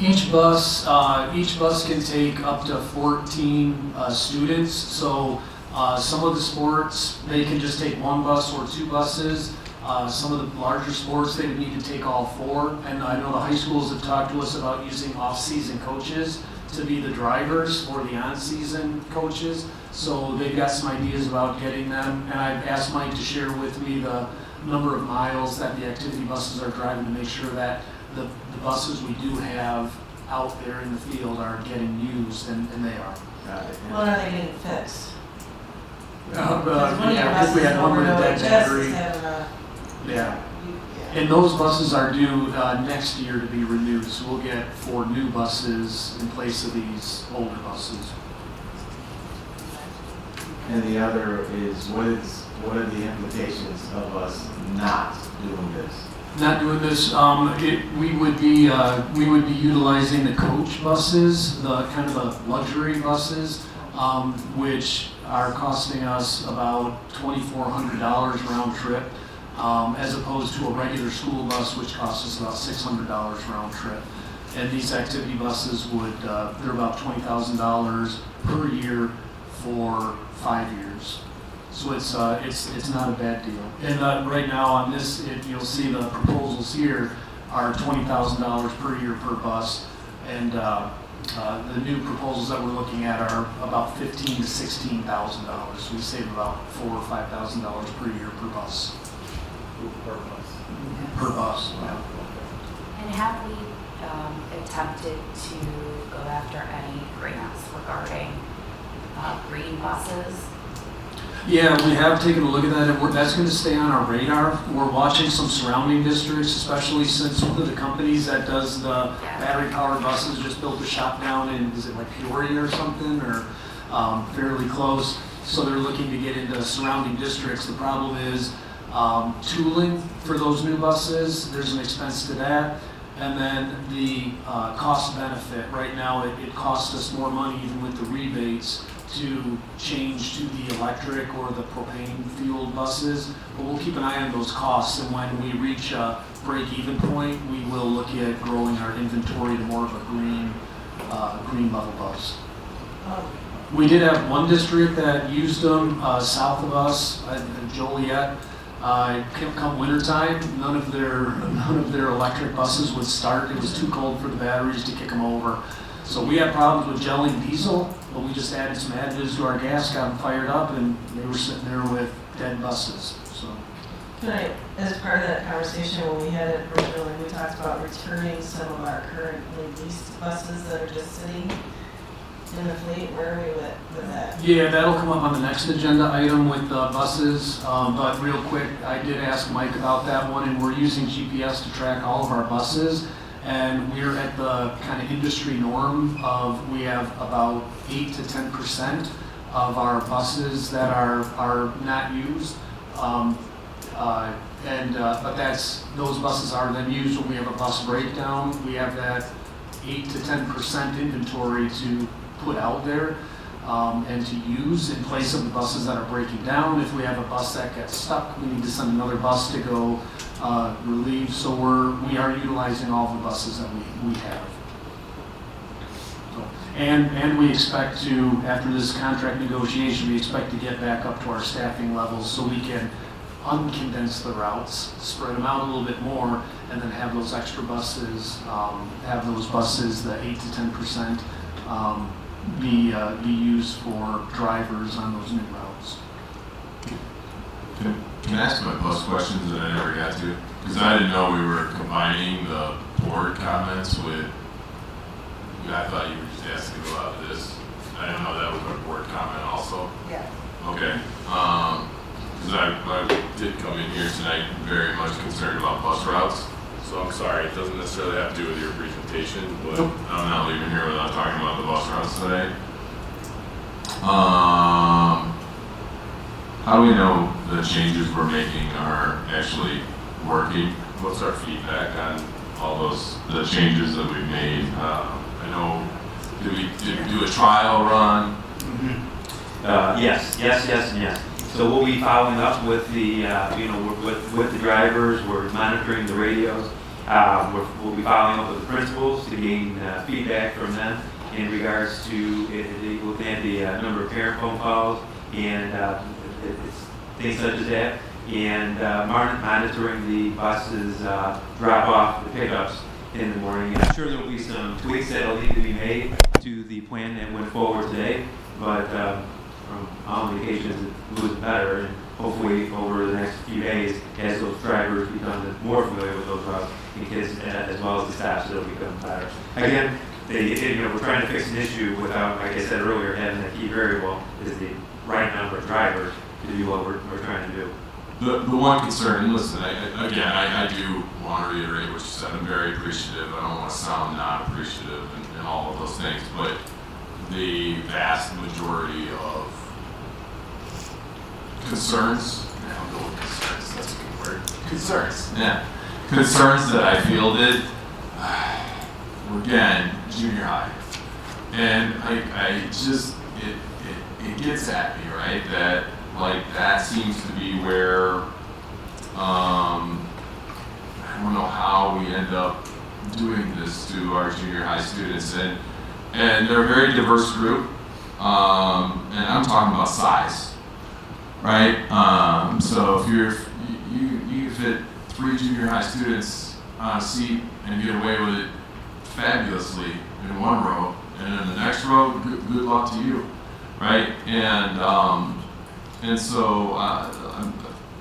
Each bus can take up to 14 students. So some of the sports, they can just take 1 bus or 2 buses. Some of the larger sports, they would need to take all 4. And I know the high schools have talked to us about using off-season coaches to be the drivers for the on-season coaches. So they've got some ideas about getting them. And I've asked Mike to share with me the number of miles that the activity buses are driving to make sure that the buses we do have out there in the field are getting used, and they are. Got it. Well, are they getting fixed? I think we had one with a dead battery. Yeah. And those buses are due next year to be renewed, so we'll get 4 new buses in place of these older buses. And the other is, what are the implications of us not doing this? Not doing this, we would be utilizing the coach buses, the kind of the luxury buses, which are costing us about $2,400 round trip, as opposed to a regular school bus, which costs us about $600 round trip. And these activity buses they're about $20,000 per year for 5 years. So it's not a bad deal. And right now on this, you'll see the proposals here are $20,000 per year per bus. And the new proposals that we're looking at are about $15,000 to $16,000. So we save about $4,000 or $5,000 per year per bus. Per bus. Per bus, yeah. And have we attempted to go after any grants regarding green buses? Yeah, we have taken a look at that, and that's going to stay on our radar. We're watching some surrounding districts, especially since one of the companies that does the battery-powered buses just built a shop down in, is it like Peoria or something, or fairly close. So they're looking to get into surrounding districts. The problem is tooling for those new buses. There's an expense to that. And then the cost benefit. Right now, it costs us more money even with the rebates to change to the electric or the propane-fueled buses, but we'll keep an eye on those costs, and when we reach a break-even point, we will look at growing our inventory to more of a green level bus. We did have one district that used them south of us, Joliet. Come wintertime, none of their electric buses would start. It was too cold for the batteries to kick them over. So we had problems with gelling diesel, but we just added some additives to our gas, got them fired up, and they were sitting there with dead buses. So, Can I, as part of that conversation, when we had it originally, we talked about returning some of our currently leased buses that are just sitting in the fleet. Where are we with that? yeah, that'll come up on the next agenda item with buses. But real quick, I did ask Mike about that one, and we're using GPS to track all of our buses. And we're at the kind of industry norm of we have about 8 to 10% of our buses that are not used. But those buses are then used when we have a bus breakdown. We have that 8 to 10% inventory to put out there and to use in place of the buses that are breaking down. If we have a bus that gets stuck, we need to send another bus to go relieve. So we are utilizing all the buses that we have. So, and we expect to, after this contract negotiation, we expect to get back up to our staffing levels so we can uncondense the routes, spread them out a little bit more, and then have those extra buses, the 8 to 10%, be used for drivers on those new routes. Can I ask my bus questions that I never got to? Because I didn't know we were combining the board comments with, I thought you were just asking about this. I didn't know that was a board comment also. Yeah. Okay. Because I did come in here tonight very much concerned about bus routes. So I'm sorry, it doesn't necessarily have to do with your presentation, but I'm not leaving here without talking about the bus routes today. How do we know the changes we're making are actually working? What's our feedback on all the changes that we've made? I know, did we do a trial run? Yes, and yes. So we'll be following up with the, with the drivers. We're monitoring the radios. We'll be following up with the principals to gain feedback from them in regards to looking at the number of parent phone calls and things such as that, and monitoring the buses drop off the pickups in the morning. I'm sure there will be some tweaks that will need to be made to the plan that went forward today, but from all indications it was better, and hopefully over the next few days, as those drivers become more familiar with those routes, because as well as the staff, so it'll become better. Again, we're trying to fix an issue without, like I said earlier, having a key variable is the right number of drivers to do what we're trying to do. The one concern, and listen, I do want to reiterate what you said. I'm very appreciative. I don't want to sound not appreciative and all of those things, but the vast majority of concerns, I'll go with concerns, that's a good word. Concerns, yeah. Concerns that I fielded were, again, junior high. And I just, it gets at me, right? That seems to be where, I don't know how we end up doing this to our junior high students. And they're a very diverse group. And I'm talking about size. right? So if you fit 3 junior high students on a seat and get away with it fabulously in one row, and in the next row, good luck to you, right? And so I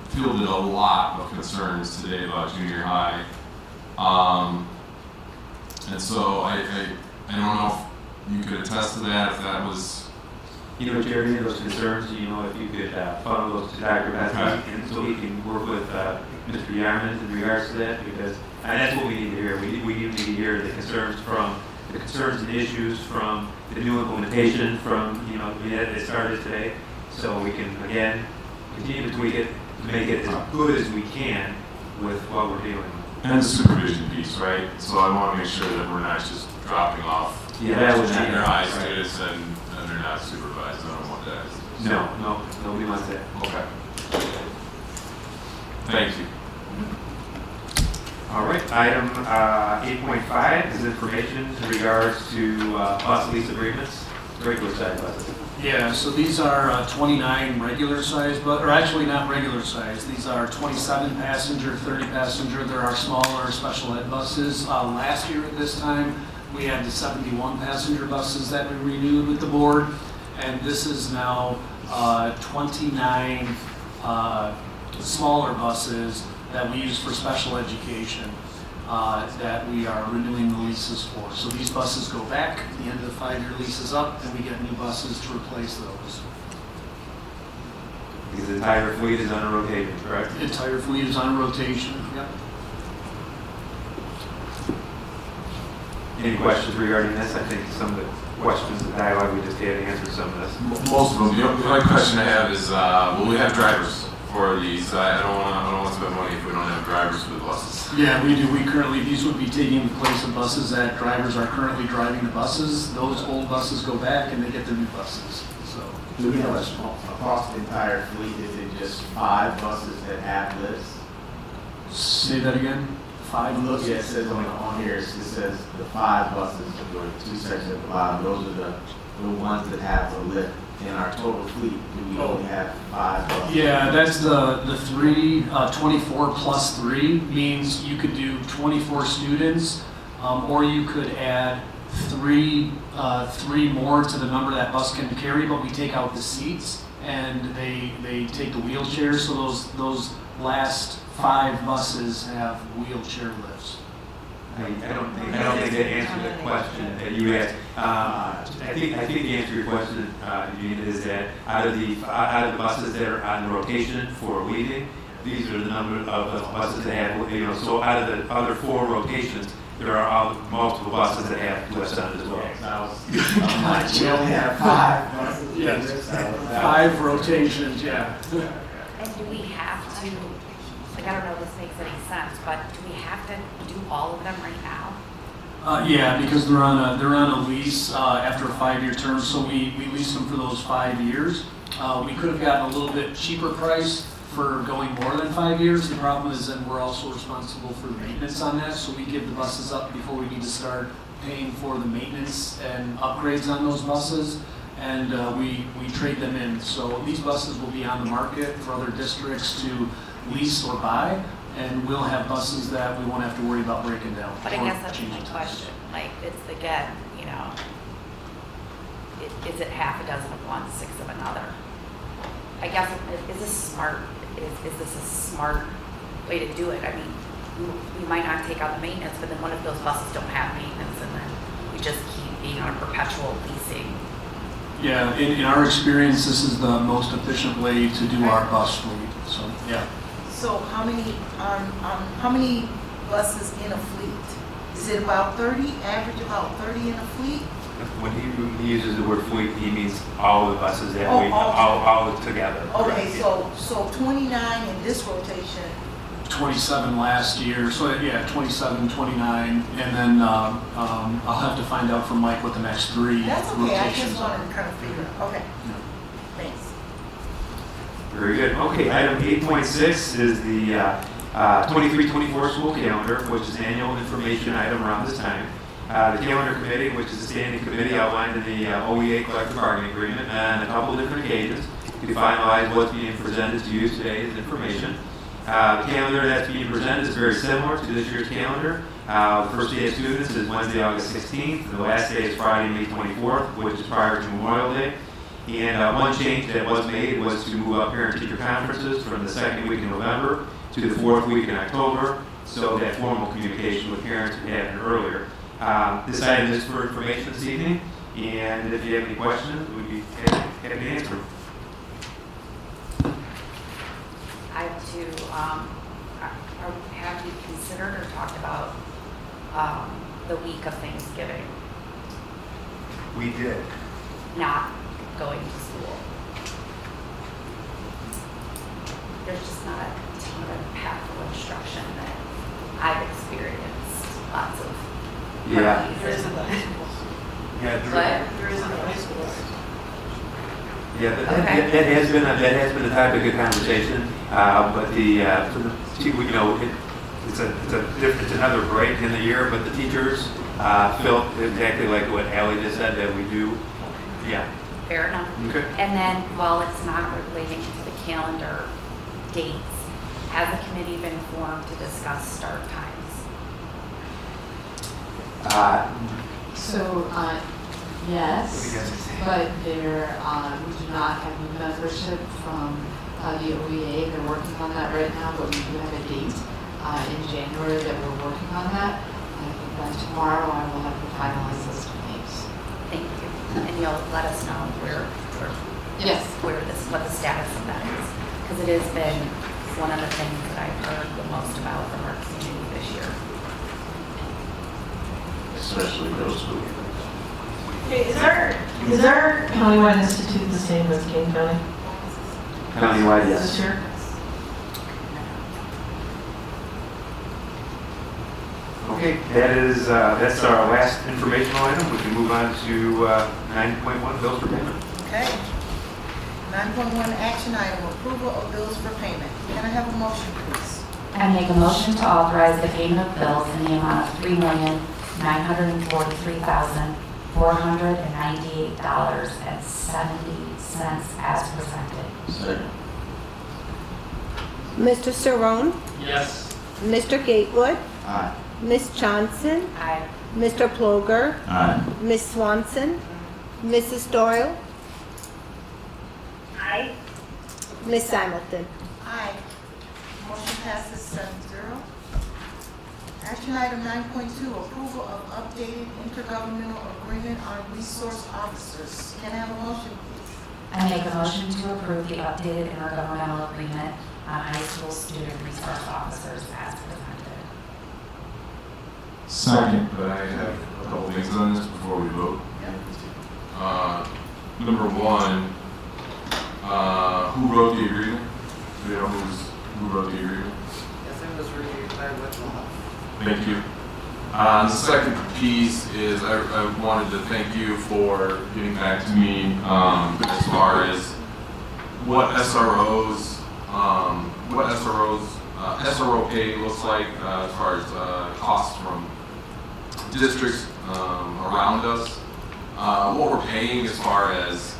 fielded a lot of concerns today about junior high. And so I don't know if you could attest to that, if that was. You know, Jeremy, those concerns, you know, if you could funnel those to Dr. Bethany, and so he can work with Mr. Yarman in regards to that, because that's what we need to hear. We need to hear the concerns and issues from the new implementation from, you know, that started today. So we can, again, continue to tweak it to make it as good as we can with what we're dealing with. And the supervision piece, right? So I want to make sure that we're not just dropping off that was junior high students and they're not supervised. I don't want that. No, nobody wants that. Okay. Thank you. All right, item 8.5 is information in regards to bus lease agreements, regular size buses. Yeah, so these are 29 regular size, or actually not regular size. These are 27 passenger, 30 passenger. There are smaller special ed buses. Last year at this time, we had the 71 passenger buses that we renewed with the board. And this is now 29 smaller buses that we use for special education that we are renewing the leases for. So these buses go back, the end of the 5-year lease is up, and we get new buses to replace those. Because the entire fleet is on a rotation, correct? The entire fleet is on rotation, yep. Any questions regarding this? I think some of the questions, the dialogue we just had answered some of this. Most of them. The only question I have is, will we have drivers for these? I don't want to spend money if we don't have drivers for the buses. Yeah, we do. We currently, these would be taking the place of buses that drivers are currently driving the buses. Those old buses go back and they get the new buses, so. Do we know across the entire fleet, is it just 5 buses that have this? Say that again? 5 buses? Yeah, it says on here, it says the 5 buses, or 2 sections at the bottom, those are the ones that have a lift. In our total fleet, do we only have 5 buses? Yeah, that's the 24 plus 3 means you could do 24 students, or you could add 3 more to the number that bus can carry, but we take out the seats and they take the wheelchairs, so those last 5 buses have wheelchair lifts. I don't think that answered the question that you asked. I think the answer to your question, Eugene, is that out of the buses that are on rotation for leaving, these are the number of the buses that have, you know, so out of the other 4 rotations, there are multiple buses that have lifts on it as well. We only have 5 buses. Yes, 5 rotations, yeah. And do we have to, like, I don't know if this makes any sense, but do we have to do all of them right now? Yeah, because they're on a lease after a 5-year term, so we lease them for those 5 years. We could have gotten a little bit cheaper price for going more than 5 years. The problem is then we're also responsible for the maintenance on that, so we give the buses up before we need to start paying for the maintenance and upgrades on those buses, and we trade them in. So these buses will be on the market for other districts to lease or buy, and we'll have buses that we won't have to worry about breaking down. But I guess that's my question. Like, it's again, you know, is it half a dozen of one, 6 of another? I guess, is this smart? Is this a smart way to do it? I mean, we might not take out the maintenance, but then what if those buses don't have maintenance and then we just keep being on a perpetual leasing? Yeah, in our experience, this is the most efficient way to do our bus fleet, so, yeah. So how many buses in a fleet? Is it about 30, average about 30 in a fleet? When he uses the word fleet, he means all the buses that all together. Okay, so 29 in this rotation. 27 last year, so yeah, 27, 29, and then I'll have to find out from Mike what the next 3 That's okay, rotations I just wanted are. to kind of figure out. Okay, thanks. Very good. Okay, item 8.6 is the 23-24 school calendar, which is an annual information item around this time. The calendar committee, which is a standing committee outlined in the OEA collective bargaining agreement on a couple of different occasions, to finalize what's being presented to you today as information. The calendar that's being presented is very similar to this year's calendar. The first day of students is Wednesday, August 16th, and the last day is Friday, May 24th, which is prior to Memorial Day. And one change that was made was to move up parent-teacher conferences from the second week in November to the fourth week in October, so that formal communication with parents can happen earlier. This item is for information this evening, and if you have any questions, we'd be happy to answer them. I too, have you considered or talked about the week of Thanksgiving We did. not going to school? There's just not a ton of impactful instruction that I've experienced. Lots of Yeah. parties There and- isn't the high schools. Yeah, But There isn't the high schools. Yeah, that Okay. has been a topic of conversation, but for the you know, it's another break in the year, but the teachers felt exactly like what Ally just said, that we do, yeah. fair enough. Okay. And then, while it's not relating to the calendar dates, has the committee been formed to discuss start times? So, yes, but there, we do not have a membership from the OEA. They're working on that right now, but we do have a date in January that we're working on that. I think by tomorrow I will have the finalized list of names. Thank you. And you'll let us know Yes. what the status of that is. Because it has been one of the things that I've heard the most about from our community this year. Especially middle school. Okay, is our countywide institute the same as King County? Countywide, This yes. year? Okay, that's our last informational item. We can move on to 9.1, bills for payment. Okay. 9.1 action item, approval of bills for payment. Can I have a motion, please? I make a motion to authorize the payment of bills in the amount of $3,943,498.70 as presented. Second. Mr. Saron, Yes. Mr. Gatewood, Aye. Ms. Johnson, Aye. Mr. Ploger, Aye. Ms. Swanson, Mrs. Doyle, Aye. Ms. Simulton. Aye. Motion passes 7-0. Action item 9.2, approval of updated intergovernmental agreement on resource officers. Can I have a motion, please? I make a motion to approve the updated intergovernmental agreement on high school student resource officers as presented. Second, but I have a couple things on this before we vote. Number one, who wrote the agreement? Do you know who wrote the agreement? Yes, it was reviewed by Whitmore. Thank you. The second piece is I wanted to thank you for getting back to me as far as what SRO pay looks like as far as costs from districts around us. What we're paying as far as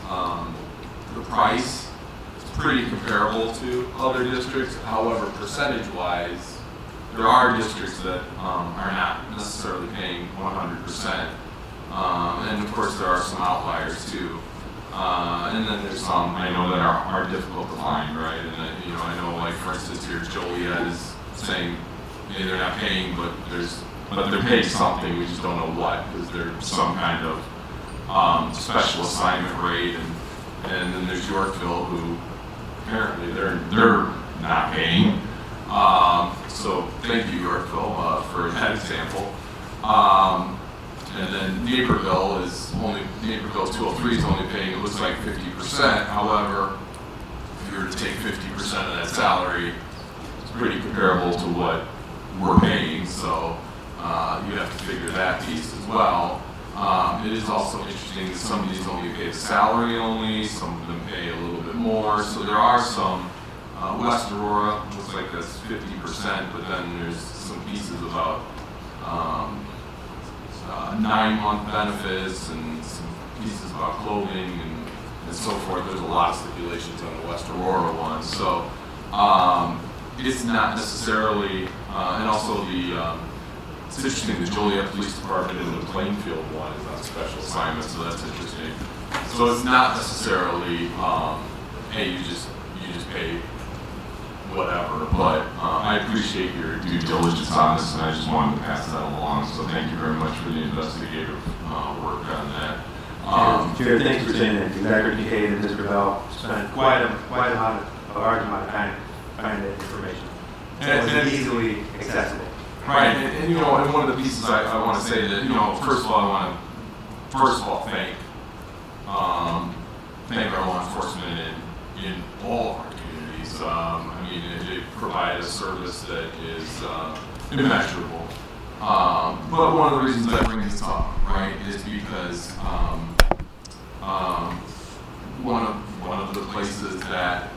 the price is pretty comparable to other districts. However, percentage-wise, there are districts that are not necessarily paying 100%. And of course, there are some outliers too. And then there's some I know that are difficult to find, right? And I know, like for instance, here Joliet is saying they're not paying, but they're paying something. We just don't know what, because there's some kind of special assignment rate, and then there's Yorkville, who apparently they're not paying. So thank you, Yorkville, for that example. And then Naperville's 203 is only paying, it looks like 50%. However, if you were to take 50% of that salary, it's pretty comparable to what we're paying. So you have to figure that piece as well. It is also interesting that some of these only pay the salary only, some of them pay a little bit more. So there are some, West Aurora looks like that's 50%, but then there's some pieces about 9-month benefits and some pieces about clothing and and so forth. There's a lot of stipulations on the West Aurora one. So it's not necessarily, and also it's interesting, the Joliet Police Department and the Plainfield one is on special assignment, so that's interesting. So it's not necessarily, hey, you just pay whatever, but I appreciate your due diligence on this, and I just wanted to pass that along. So thank you very much for the investigative work on that. Chair, thanks for saying that. Dr. Kincaid and Mr. Bell spent quite a large amount of time finding that information. And it's easily accessible. Right, and you know, and one of the pieces I want to say that, you know, first of all, I want to thank our law enforcement in all of our communities. I mean, they provide a service that is immeasurable. But one of the reasons I bring this up, right, is because one of the places that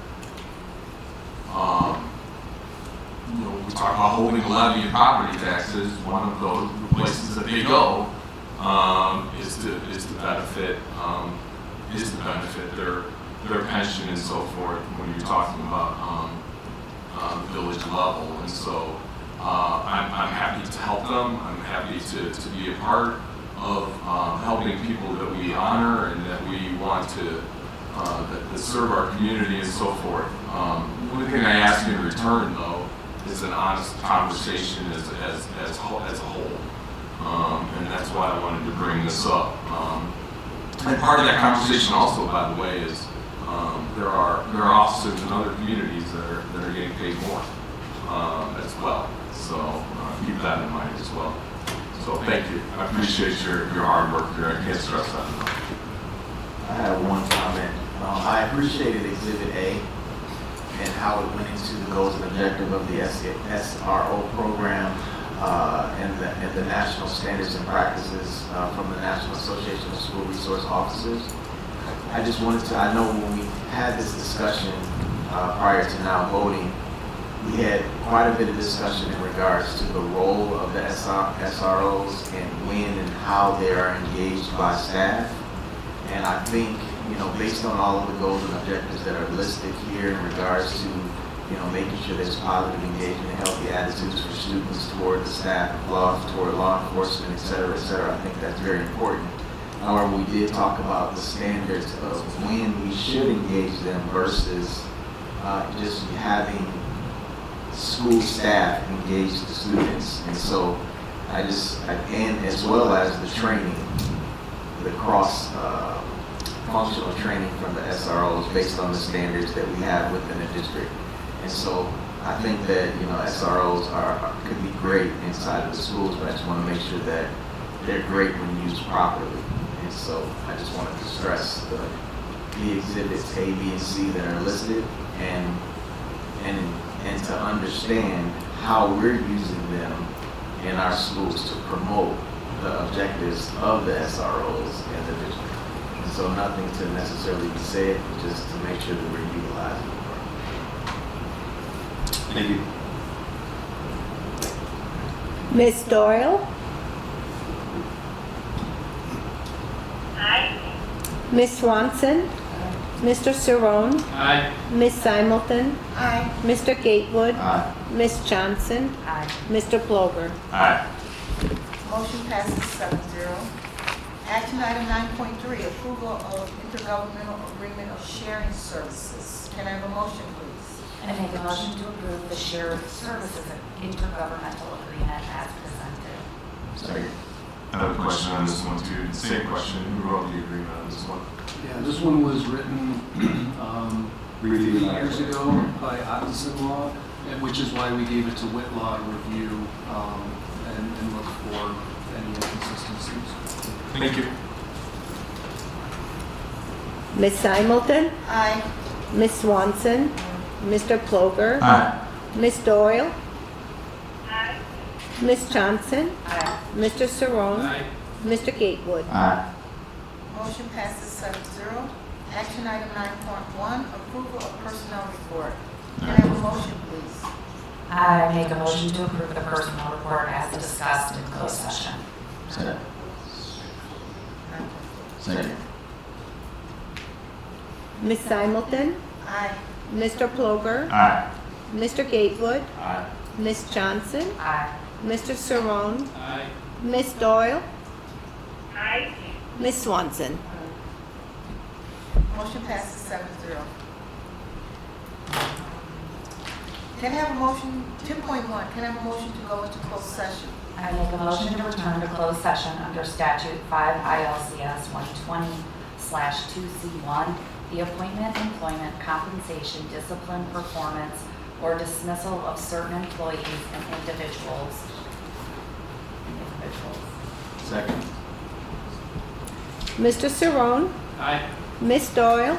you know, we talk about holding a levy and property taxes. One of those places that they go is to benefit their pension and so forth when you're talking about village level. And so I'm happy to help them. I'm happy to be a part of helping people that we honor and that we want to that serve our community and so forth. One thing I ask in return, though, is an honest conversation as a whole, and that's why I wanted to bring this up. And part of that conversation, also, by the way, is there are officers in other communities that are getting paid more as well. So keep that in mind as well. So thank you. I appreciate your hard work here. I can't stress that enough. I have one comment. I appreciated Exhibit A and how it went into the goals and objective of the SRO program and the national standards and practices from the National Association of School Resource Officers. I just wanted to, I know when we had this discussion prior to now voting, we had quite a bit of discussion in regards to the role of the SROs and when and how they are engaged by staff. And I think, you know, based on all of the goals and objectives that are listed here in regards to, you know, making sure there's positive engagement and healthy attitudes for students toward the staff, toward law enforcement, et cetera, I think that's very important. However, we did talk about the standards of when we should engage them versus just having school staff engage the students. And so and as well as the training, the cross functional training from the SROs based on the standards that we have within the district. And so I think that, you know, SROs could be great inside of the schools, but I just want to make sure that they're great when used properly. And so I just wanted to stress the exhibits A, B, and C that are listed and to understand how we're using them in our schools to promote the objectives of the SROs in the district. And so nothing to necessarily be said, but just to make sure that we're utilizing them. Thank you. Ms. Doyle? Aye. Ms. Swanson? Mr. Cerrone? Aye. Ms. Simulton? Aye. Mr. Gatewood? Aye. Ms. Johnson? Aye. Mr. Ploger? Aye. Motion passes 7-0. Action item 9.3, approval of intergovernmental agreement of sharing services. Can I have a motion, please? I make a motion to approve the shared services intergovernmental agreement as presented. Second. I have a question on this one too. Same question. Who wrote the agreement on this one? Yeah, this one was written 3 years ago by Ottenson Law, and which is why we gave it to Whitlaw to review and look for any inconsistencies. Thank you. Ms. Simulton? Aye. Ms. Swanson? Mr. Ploger? Aye. Ms. Doyle? Aye. Ms. Johnson? Aye. Mr. Cerrone? Aye. Mr. Gatewood? Aye. Motion passes 7-0. Action item 9.1, approval of personnel report. Can I have a motion, please? I make a motion to approve the personnel report as discussed in closed session. Second. Ms. Simulton, Aye. Mr. Ploger, Aye. Mr. Gatewood, Aye. Ms. Johnson, Aye. Mr. Saron, Aye. Ms. Doyle, Aye. Ms. Swanson. Motion passes 7-0. Can I have a motion, 10.1, can I have a motion to go into closed session? I make a motion to return to closed session under statute 5 ILCS 120/2C1, the appointment, employment, compensation, discipline, performance, or dismissal of certain employees and individuals. Second. Mr. Saron, Aye. Ms. Doyle,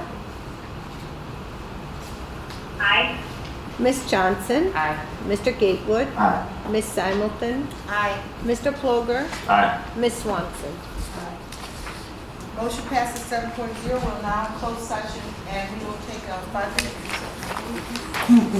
Aye. Ms. Johnson, Aye. Mr. Gatewood, Aye. Ms. Simulton, Aye. Mr. Ploger, Aye. Ms. Swanson. Motion passes 7.0, we'll now close session, and we will take a 5-minute recess.